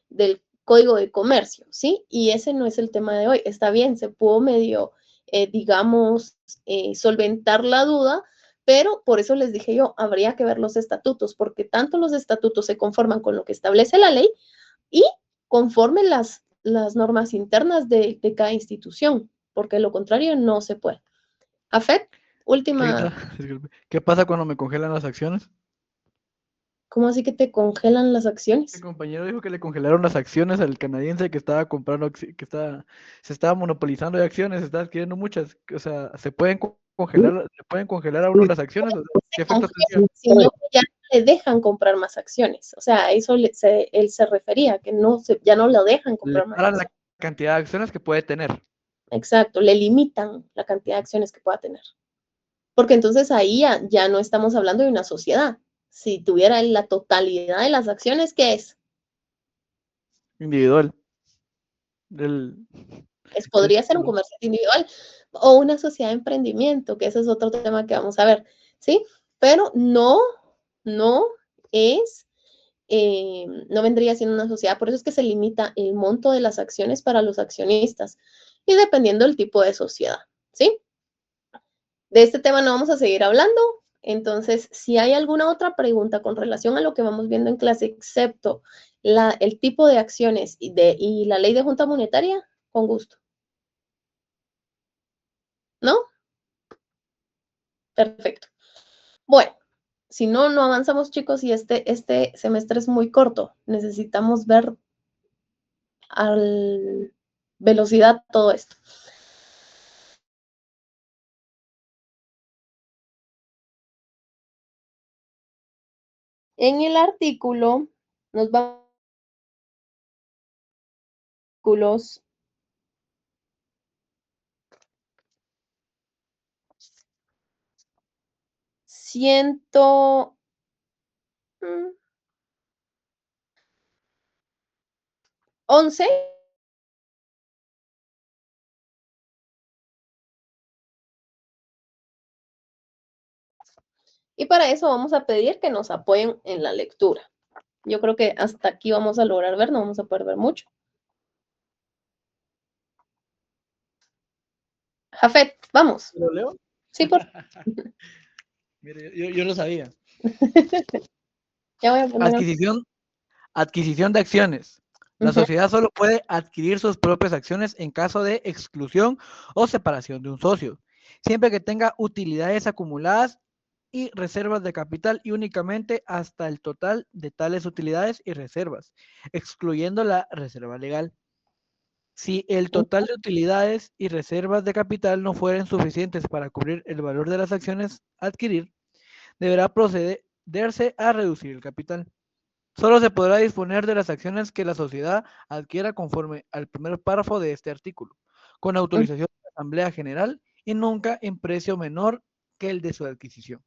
del Código de Comercio, ¿sí? Y ese no es el tema de hoy. Está bien, se pudo medio, digamos, solventar la duda, pero por eso les dije yo, habría que ver los estatutos, porque tanto los estatutos se conforman con lo que establece la ley y conforme las normas internas de cada institución, porque de lo contrario no se puede. Afet, última. Leita, disculpe, ¿qué pasa cuando me congelan las acciones? ¿Cómo así que te congelan las El acciones? compañero dijo que le congelaron las acciones al canadiense que estaba comprando, se estaba monopolizando de acciones, estaba adquiriendo muchas. O sea, se pueden congelar a uno las acciones. ¿Qué efecto tendría? Sino que ya no le dejan comprar más acciones. O sea, a eso él se refería, que ya no le dejan Le comprar más paran la acciones. cantidad de acciones que puede tener. Exacto, le limitan la cantidad de acciones que pueda tener. Porque entonces ahí ya no estamos hablando de una sociedad. Si tuviera la totalidad de las acciones, ¿qué es? Individual. Podría ser un comerciante individual o una sociedad de emprendimiento, que ese es otro tema que vamos a ver, ¿sí? Pero no es, no vendría siendo una sociedad, por eso es que se limita el monto de las acciones para los accionistas y dependiendo del tipo de sociedad, ¿sí? De este tema no vamos a seguir hablando, entonces, si hay alguna otra pregunta con relación a lo que vamos viendo en clase, excepto el tipo de acciones y la ley de junta monetaria, con gusto. ¿No? Perfecto. Bueno, si no, no avanzamos, chicos, y este semestre es muy corto. Necesitamos ver a velocidad todo esto. En el artículo Nos vamos a artículos 11. Y para eso vamos a pedir que nos apoyen en la lectura. Yo creo que hasta aquí vamos a lograr ver, no vamos a poder ver mucho. Jafet, vamos. ¿Lo leo? Sí, por Mire, yo lo sabía. Ya voy a poner... Adquisición de acciones. La Ujú. sociedad solo puede adquirir sus propias acciones en caso de exclusión o separación de un socio, siempre que tenga utilidades acumuladas y reservas de capital y únicamente hasta el total de tales utilidades y reservas, excluyendo la reserva legal. Si el total de utilidades y reservas de capital no fueren suficientes para cubrir el valor de las acciones a adquirir, deberá procederse a reducir el capital. Solo se podrá disponer de las acciones que la sociedad adquiera conforme al primer párrafo de este artículo, con autorización de la Asamblea General y nunca en precio menor que el de su adquisición.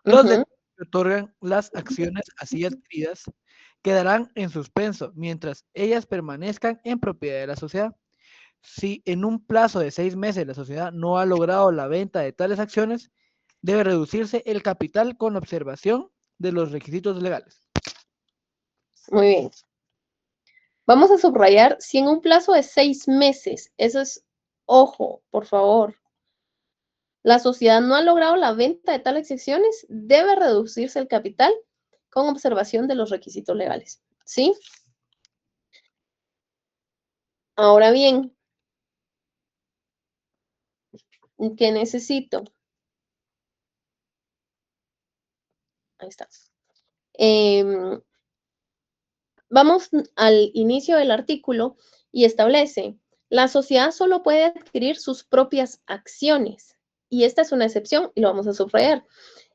Los derechos que otorgan las acciones así adquiridas quedarán en suspenso mientras ellas permanezcan en propiedad de la sociedad. Si en un plazo de 6 meses la sociedad no ha logrado la venta de tales acciones, debe reducirse el capital con observación de los requisitos legales. Muy bien. Vamos a subrayar si en un plazo de 6 meses, eso es, ojo, por favor, la sociedad no ha logrado la venta de tales acciones, debe reducirse el capital con observación de los requisitos legales. ¿Sí? Ahora bien, ¿qué necesito? Ahí está. Vamos al inicio del artículo y establece, la sociedad solo puede adquirir sus propias acciones. Y esta es una excepción y lo vamos a subrayar.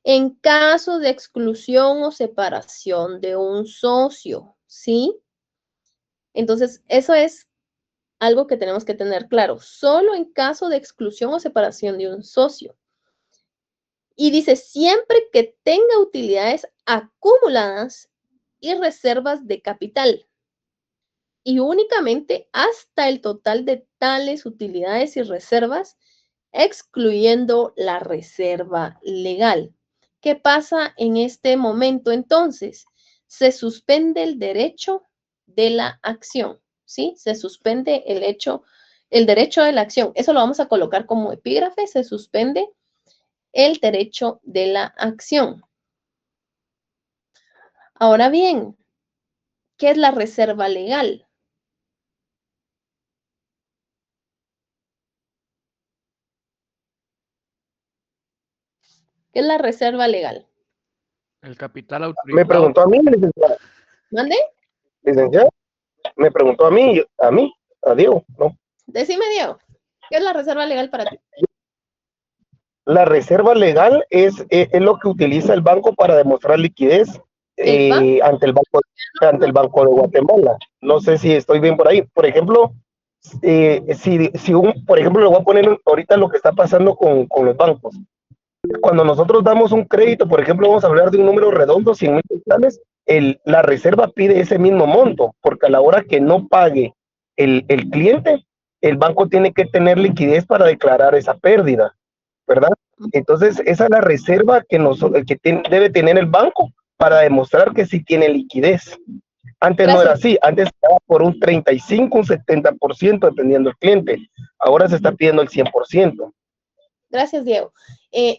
En caso de exclusión o separación de un socio, ¿sí? Entonces, eso es algo que tenemos que tener claro. Solo en caso de exclusión o separación de un socio. Y dice, siempre que tenga utilidades acumuladas y reservas de capital. Y únicamente hasta el total de tales utilidades y reservas, excluyendo la reserva legal. ¿Qué pasa en este momento entonces? Se suspende el derecho de la acción, ¿sí? Se suspende el derecho de la acción. Eso lo vamos a colocar como epígrafe, se suspende el derecho de la acción. Ahora bien, ¿qué es la reserva legal? ¿Qué es la reserva legal? El capital autorizado. Me preguntó a mí, licenciada. ¿Mande? Licenciada, me preguntó a Diego, ¿no? Decime, Diego, ¿qué es la reserva legal para ti? La reserva legal es lo que utiliza el banco para demostrar liquidez ante el Banco de Guatemala. No sé si estoy bien por ahí. Por ejemplo, por ejemplo, le voy a poner ahorita lo que está pasando con los bancos. Cuando nosotros damos un crédito, por ejemplo, vamos a hablar de un número redondo, 100,000 quetzales, la reserva pide ese mismo monto, porque a la hora que no pague el cliente, el banco tiene que tener liquidez para declarar esa pérdida, ¿verdad? Entonces, esa es la reserva que debe tener el banco para demostrar que sí tiene liquidez. Antes no era así, antes estaba por un 35, un 70%, dependiendo del cliente. Ahora se está pidiendo el 100%. Gracias, Diego.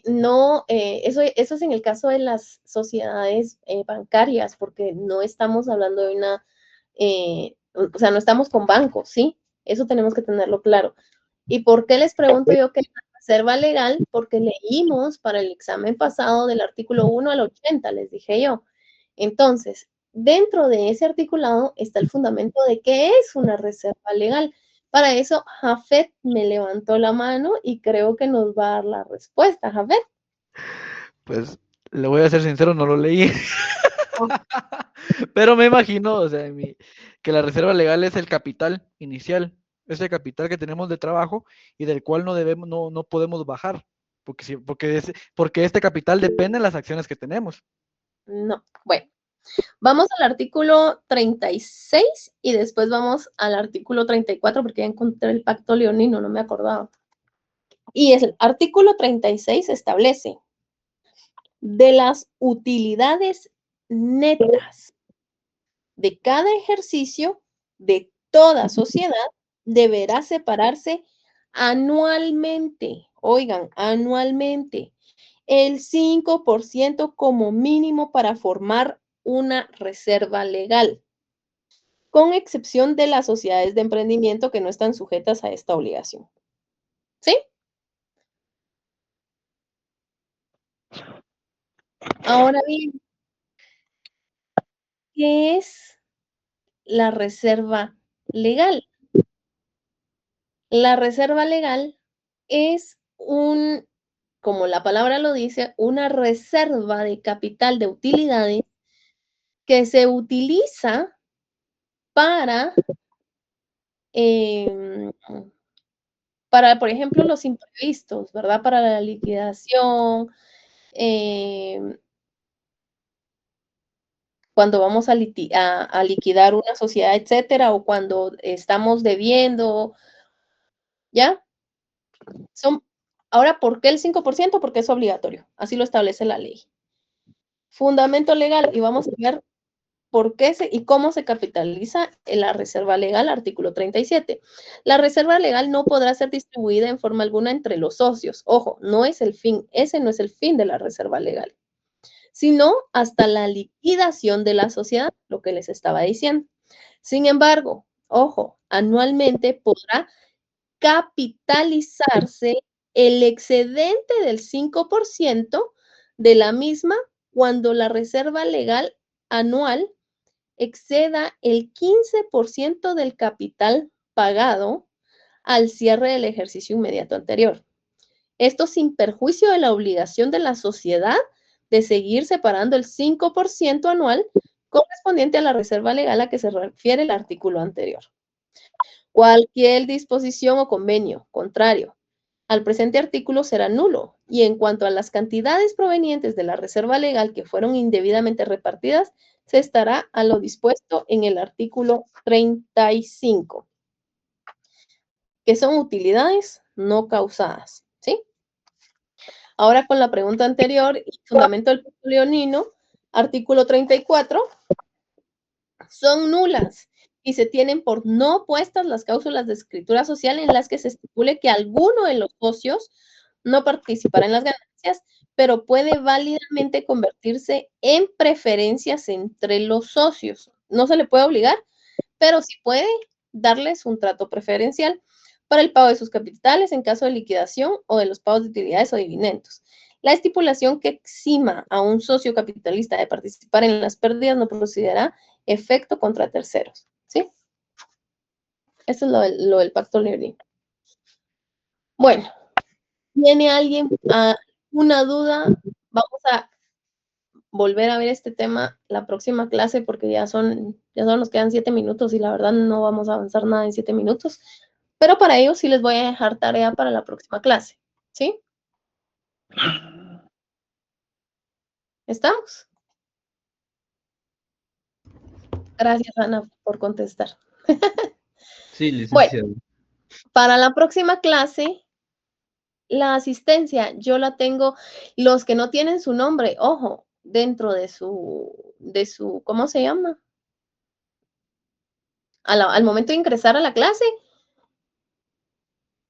No, eso es en el caso de las sociedades bancarias, porque no estamos hablando de una, o sea, no estamos con bancos, ¿sí? Eso tenemos que tenerlo claro. ¿Y por qué les pregunto yo qué es la reserva legal? Porque leímos para el examen pasado del artículo 1 al 80, les dije yo. Entonces, dentro de ese articulado está el fundamento de qué es una reserva legal. Para eso, Jafet me levantó la mano y creo que nos va a dar la respuesta. Jafet. Pues le voy a ser sincero, no lo leí. Pero me imagino, o sea, que la reserva legal es el capital inicial, es el capital que tenemos de trabajo y del cual no podemos bajar, porque este capital depende de las acciones que tenemos. No. Bueno, vamos al artículo 36 y después vamos al artículo 34 porque ya encontré el pacto leonino, no me acordaba. Y el artículo 36 establece de las utilidades netas de cada ejercicio de toda sociedad deberá separarse anualmente, oigan, anualmente, el 5% como mínimo para formar una reserva legal, con excepción de las sociedades de emprendimiento que no están sujetas a esta obligación. ¿Sí? Ahora bien, ¿qué es la reserva legal? La reserva legal es como la palabra lo dice, una reserva de capital de utilidades que se utiliza para, por ejemplo, los imprevistos, ¿verdad? Para la liquidación, cuando vamos a liquidar una sociedad, etcétera, o cuando estamos debiendo, ¿ya? Ahora, ¿por qué el 5%? Porque es obligatorio, así lo establece la ley. Fundamento legal, y vamos a ver por qué y cómo se capitaliza la reserva legal, artículo 37. La reserva legal no podrá ser distribuida en forma alguna entre los socios. Ojo, no es el fin, ese no es el fin de la reserva legal, sino hasta la liquidación de la sociedad, lo que les estaba diciendo. Sin embargo, ojo, anualmente podrá capitalizarse el excedente del 5% de la misma cuando la reserva legal anual exceda el 15% del capital pagado al cierre del ejercicio inmediato anterior. Esto sin perjuicio de la obligación de la sociedad de seguir separando el 5% anual correspondiente a la reserva legal a que se refiere el artículo anterior. Cualquier disposición o convenio contrario al presente artículo será nulo, y en cuanto a las cantidades provenientes de la reserva legal que fueron indebidamente repartidas, se estará a lo dispuesto en el artículo 35, que son utilidades no causadas, ¿sí? Ahora con la pregunta anterior, fundamento del pacto leonino, artículo 34, son nulas y se tienen por no puestas las cláusulas de escritura social en las que se estipule que alguno de los socios no participará en las ganancias, pero puede válidamente convertirse en preferencias entre los socios. No se le puede obligar, pero sí puede darles un trato preferencial para el pago de sus capitales en caso de liquidación o de los pagos de utilidades o dividendos. La estipulación que exima a un socio capitalista de participar en las pérdidas no procederá efecto contra terceros, ¿sí? Eso es lo del pacto leonino. Bueno, ¿tiene alguien una duda? Vamos a volver a ver este tema la próxima clase porque ya solo nos quedan 7 minutos y la verdad no vamos a avanzar nada en 7 minutos. Pero para ello sí les voy a dejar tarea para la próxima clase, ¿sí? ¿Estamos? Gracias, Ana, por contestar. Sí, licenciado. Bueno, para la próxima clase, la asistencia, yo la tengo, los que no tienen su nombre, ojo, dentro de su, ¿cómo se llama? Al momento de ingresar a la clase,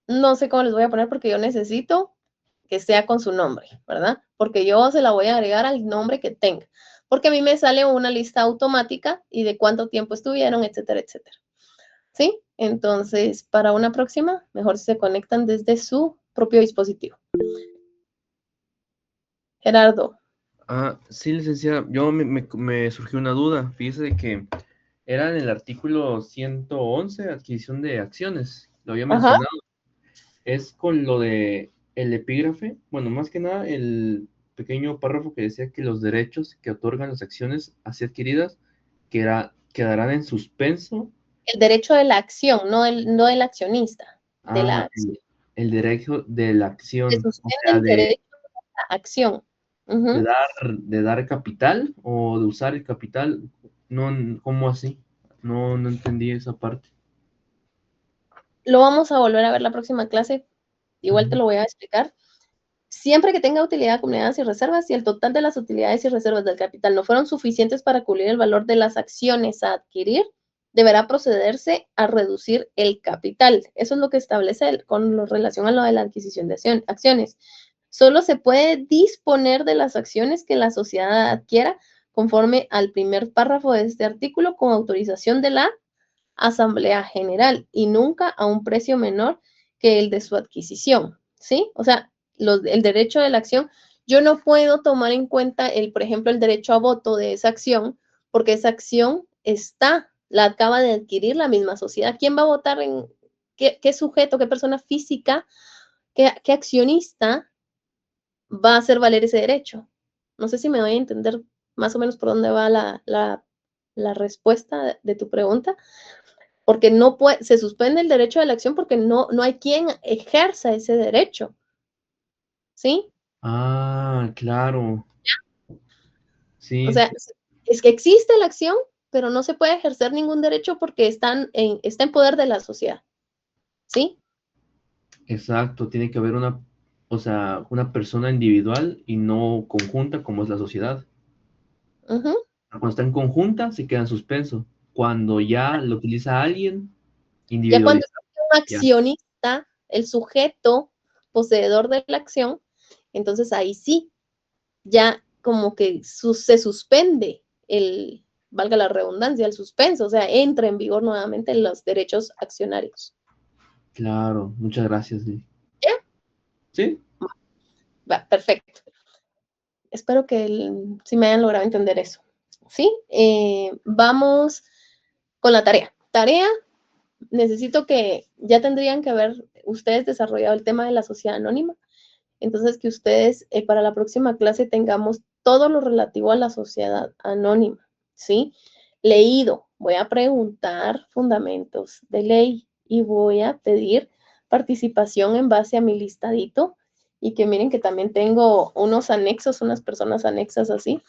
no sé cómo les voy a poner porque yo necesito que sea con su nombre, ¿verdad? Porque yo se la voy a agregar al nombre que tenga, porque a mí me sale una lista automática y de cuánto tiempo estuvieron, etcétera, etcétera. ¿Sí? Entonces, para una próxima, mejor si se conectan desde su propio dispositivo. Gerardo. Sí, licenciada, me surgió una duda. Fíjese que era en el artículo 111, adquisición de acciones, lo había mencionado. Es con lo de el epígrafe, bueno, más que nada el pequeño párrafo que decía que los derechos que otorgan las acciones así adquiridas quedarán en suspenso. El derecho de la acción, no del accionista, de la acción. El derecho de la acción, Se suspende el derecho de la acción. de dar capital o de usar el capital. No, ¿cómo así? No entendí esa parte. Lo vamos a volver a ver la próxima clase. Igual te lo voy a explicar. Siempre que tenga utilidad acumuladas y reservas, si el total de las utilidades y reservas del capital no fueron suficientes para cubrir el valor de las acciones a adquirir, deberá procederse a reducir el capital. Eso es lo que establece con relación a lo de la adquisición de acciones. Solo se puede disponer de las acciones que la sociedad adquiera conforme al primer párrafo de este artículo con autorización de la Asamblea General y nunca a un precio menor que el de su adquisición, ¿sí? O sea, el derecho de la acción, yo no puedo tomar en cuenta, por ejemplo, el derecho a voto de esa acción, porque esa acción la acaba de adquirir la misma sociedad. ¿Quién va a votar en qué sujeto, qué persona física, qué accionista va a hacer valer ese derecho? No sé si me doy a entender más o menos por dónde va la respuesta de tu pregunta, porque se suspende el derecho de la acción porque no hay quien ejerza ese derecho. ¿Sí? Claro. Sí. O sea, es que existe la acción, pero no se puede ejercer ningún derecho porque está en poder de la sociedad. ¿Sí? Exacto, tiene que haber una persona individual y no conjunta como es la sociedad. Cuando está en conjunta, se queda en suspenso. Cuando ya lo utiliza alguien individual. Ya cuando es un accionista, el sujeto poseedor de la acción, entonces ahí sí, ya como que se suspende valga la redundancia, el suspenso, o sea, entra en vigor nuevamente los derechos accionarios. Claro, muchas gracias, Lili. ¿Ya? ¿Sí? Va, perfecto. Espero que sí me hayan logrado entender eso. ¿Sí? Vamos con la tarea. Tarea, necesito que ya tendrían que haber ustedes desarrollado el tema de la sociedad anónima. Entonces, que ustedes para la próxima clase tengamos todo lo relativo a la sociedad anónima, ¿sí? Leído, voy a preguntar fundamentos de ley y voy a pedir participación en base a mi listadito y que miren que también tengo unos anexos, unas personas anexas así,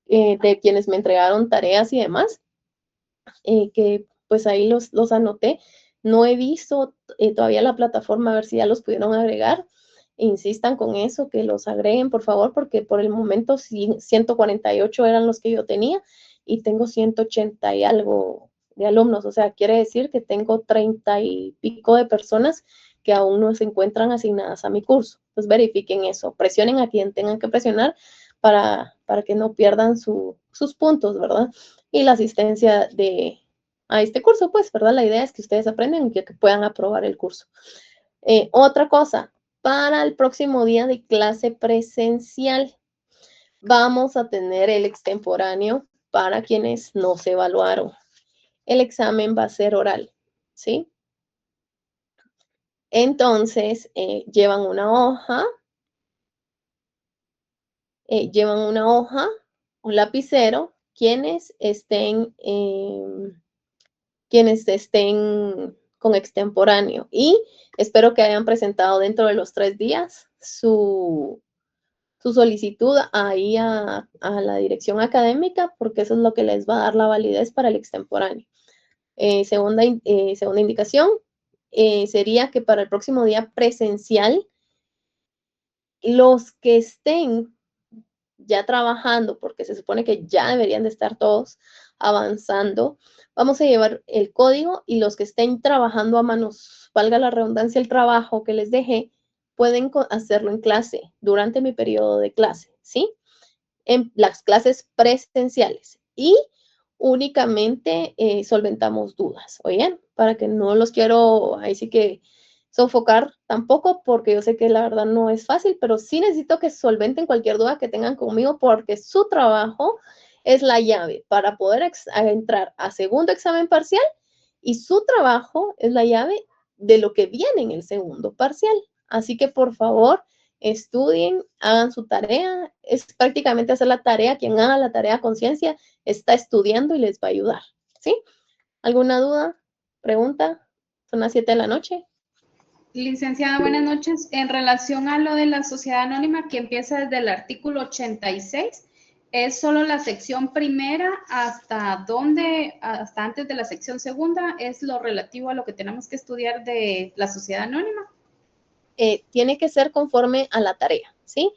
de quienes me entregaron tareas y demás, que pues ahí los anoté. No he visto todavía la plataforma, a ver si ya los pudieron agregar. Insistan con eso, que los agreguen, por favor, porque por el momento 148 eran los que yo tenía y tengo 180 y algo de alumnos. O sea, quiere decir que tengo 30 y pico de personas que aún no se encuentran asignadas a mi curso. Pues verifiquen eso, presionen a quien tengan que presionar para que no pierdan sus puntos, ¿verdad? Y la asistencia a este curso, pues, ¿verdad? La idea es que ustedes aprendan y que puedan aprobar el curso. Otra cosa, para el próximo día de clase presencial, vamos a tener el extemporáneo para quienes no se evaluaron. El examen va a ser oral, ¿sí? Entonces, llevan una hoja, un lapicero, quienes estén con extemporáneo, y espero que hayan presentado dentro de los 3 días su solicitud ahí a la dirección académica, porque eso es lo que les va a dar la validez para el extemporáneo. Segunda indicación sería que para el próximo día presencial, los que estén ya trabajando, porque se supone que ya deberían de estar todos avanzando, vamos a llevar el código y los que estén trabajando a manos, valga la redundancia, el trabajo que les dejé, pueden hacerlo en clase, durante mi periodo de clase, ¿sí? En las clases presenciales. Y únicamente solventamos dudas, ¿oyen? Para que no los quiero, ahí sí que sofocar tampoco, porque yo sé que la verdad no es fácil, pero sí necesito que solventen cualquier duda que tengan conmigo, porque su trabajo es la llave para poder entrar a segundo examen parcial, y su trabajo es la llave de lo que viene en el segundo parcial. Así que, por favor, estudien, hagan su tarea. Es prácticamente hacer la tarea. Quien haga la tarea a conciencia está estudiando y les va a ayudar, ¿sí? ¿Alguna duda? ¿Pregunta? Son las 7 de la noche. Licenciada, buenas noches. En relación a lo de la sociedad anónima que empieza desde el artículo 86, ¿es solo la sección primera hasta dónde, hasta antes de la sección segunda? ¿Es lo relativo a lo que tenemos que estudiar de la sociedad anónima? Tiene que ser conforme a la tarea, ¿sí?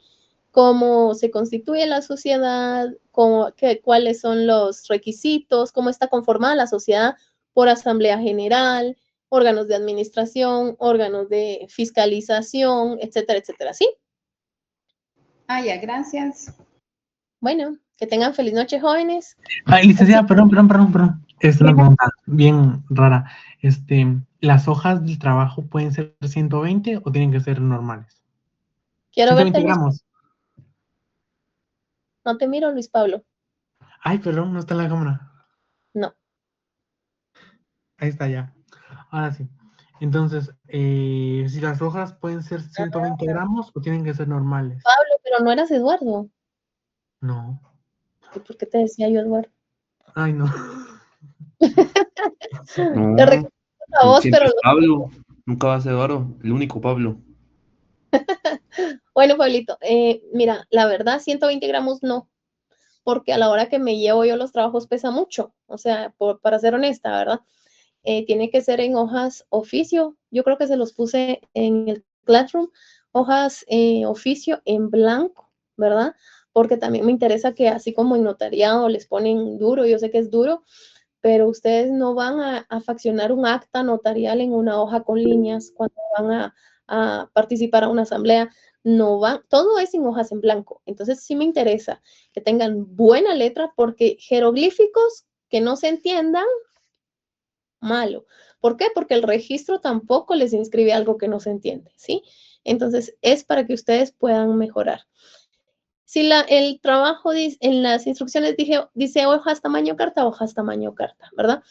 Cómo se constituye la sociedad, cuáles son los requisitos, cómo está conformada la sociedad por asamblea general, órganos de administración, órganos de fiscalización, etcétera, etcétera, ¿sí? Ya, gracias. Bueno, que tengan feliz noche, jóvenes. Licenciada, perdón. Es una pregunta bien rara. ¿Las hojas del trabajo pueden ser 120 o tienen que ser normales? Quiero 120 verte, gramos. No te miro, Luis Pablo. Ay, perdón, no está en la cámara. No. Ahí está ya. Ahora sí. Entonces, si las hojas pueden ser 120 gramos o tienen que ser normales. Pablo, pero no eras Eduardo. No. ¿Y por qué te decía yo Eduardo? Ay, no. No, Te recuerdo a vos, siempre pero... es Pablo, nunca va a ser Eduardo, el único Pablo. Bueno, Pablito, mira, la verdad, 120 gramos no, porque a la hora que me llevo yo los trabajos pesa mucho, o sea, para ser honesta, ¿verdad? Tiene que ser en hojas oficio, yo creo que se los puse en el Classroom, hojas oficio en blanco, ¿verdad? Porque también me interesa que así como en notariado les ponen duro, yo sé que es duro, pero ustedes no van a faccionar un acta notarial en una hoja con líneas cuando van a participar a una asamblea, no van, todo es en hojas en blanco, entonces sí me interesa que tengan buena letra porque jeroglíficos que no se entiendan, malo. ¿Por qué? Porque el registro tampoco les inscribe algo que no se entiende, ¿sí? Entonces es para que ustedes puedan mejorar. Si el trabajo en las instrucciones dice hojas tamaño carta, ¿verdad?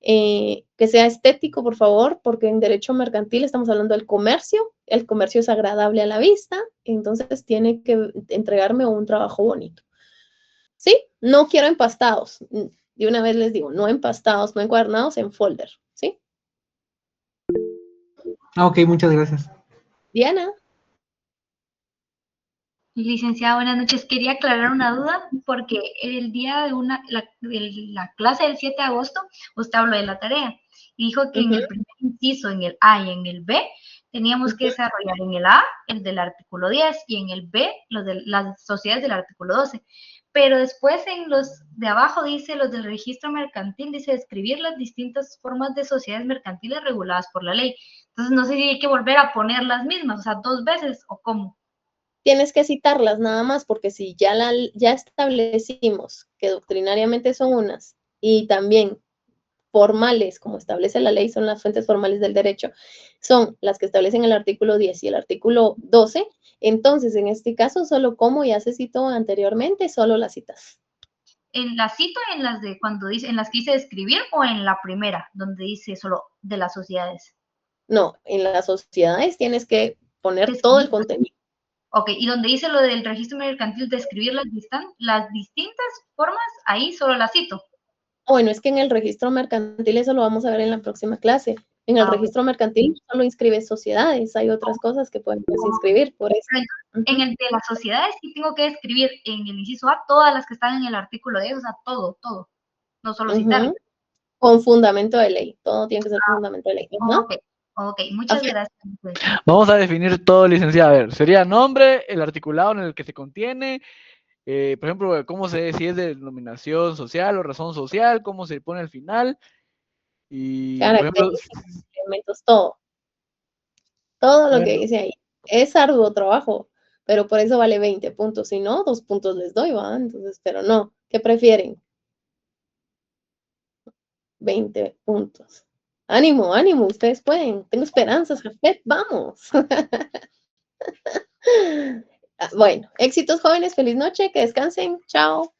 Que sea estético, por favor, porque en derecho mercantil estamos hablando del comercio. El comercio es agradable a la vista, entonces tiene que entregarme un trabajo bonito. ¿Sí? No quiero empastados. De una vez les digo, no empastados, no encuadernados, en folder. ¿Sí? Ok, muchas gracias. Diana. Licenciada, buenas noches. Quería aclarar una duda porque el día de la clase del 7 de agosto usted habló de la tarea y dijo que en el primer inciso, en el A y en el B, teníamos que desarrollar en el A el del artículo 10 y en el B los de las sociedades del artículo 12. Pero después en los de abajo dice los del registro mercantil, dice describir las distintas formas de sociedades mercantiles reguladas por la ley. Entonces no sé si hay que volver a poner las mismas, o sea, 2 veces o cómo. Tienes que citarlas nada más, porque si ya establecimos que doctrinariamente son unas y también formales, como establece la ley, son las fuentes formales del derecho, son las que establecen el artículo 10 y el artículo 12, entonces en este caso solo como ya se citó anteriormente, solo las citas. ¿En la cito en las de cuando dice, en las que dice describir o en la primera, donde dice solo de las sociedades? No, en las sociedades tienes que poner todo el contenido. Ok, y donde dice lo del registro mercantil, describir las distintas formas, ahí solo la cito. Bueno, es que en el registro mercantil, eso lo vamos a ver en la próxima clase. En el registro mercantil solo inscribes sociedades, hay otras cosas que podemos inscribir, por eso. En el de las sociedades sí tengo que describir en el inciso A todas las que están en el artículo 10, o sea, todo, no solo citar. Con fundamento de ley, todo tiene que ser con fundamento de ley. Ok, muchas gracias. Vamos a definir todo, licenciada. A ver, sería nombre, el articulado en el que se contiene, por ejemplo, si es de denominación social o razón social, cómo se pone al final. Y, por ejemplo, elementos, todo lo que dice ahí. Es arduo trabajo, pero por eso vale 20 puntos. Si no, 2 puntos les doy, ¿va? Entonces, pero no. ¿Qué prefieren? 20 puntos. Ánimo, ustedes pueden. Tengo esperanzas, Jafet, vamos. Bueno, éxitos jóvenes, feliz noche, que descansen, chao.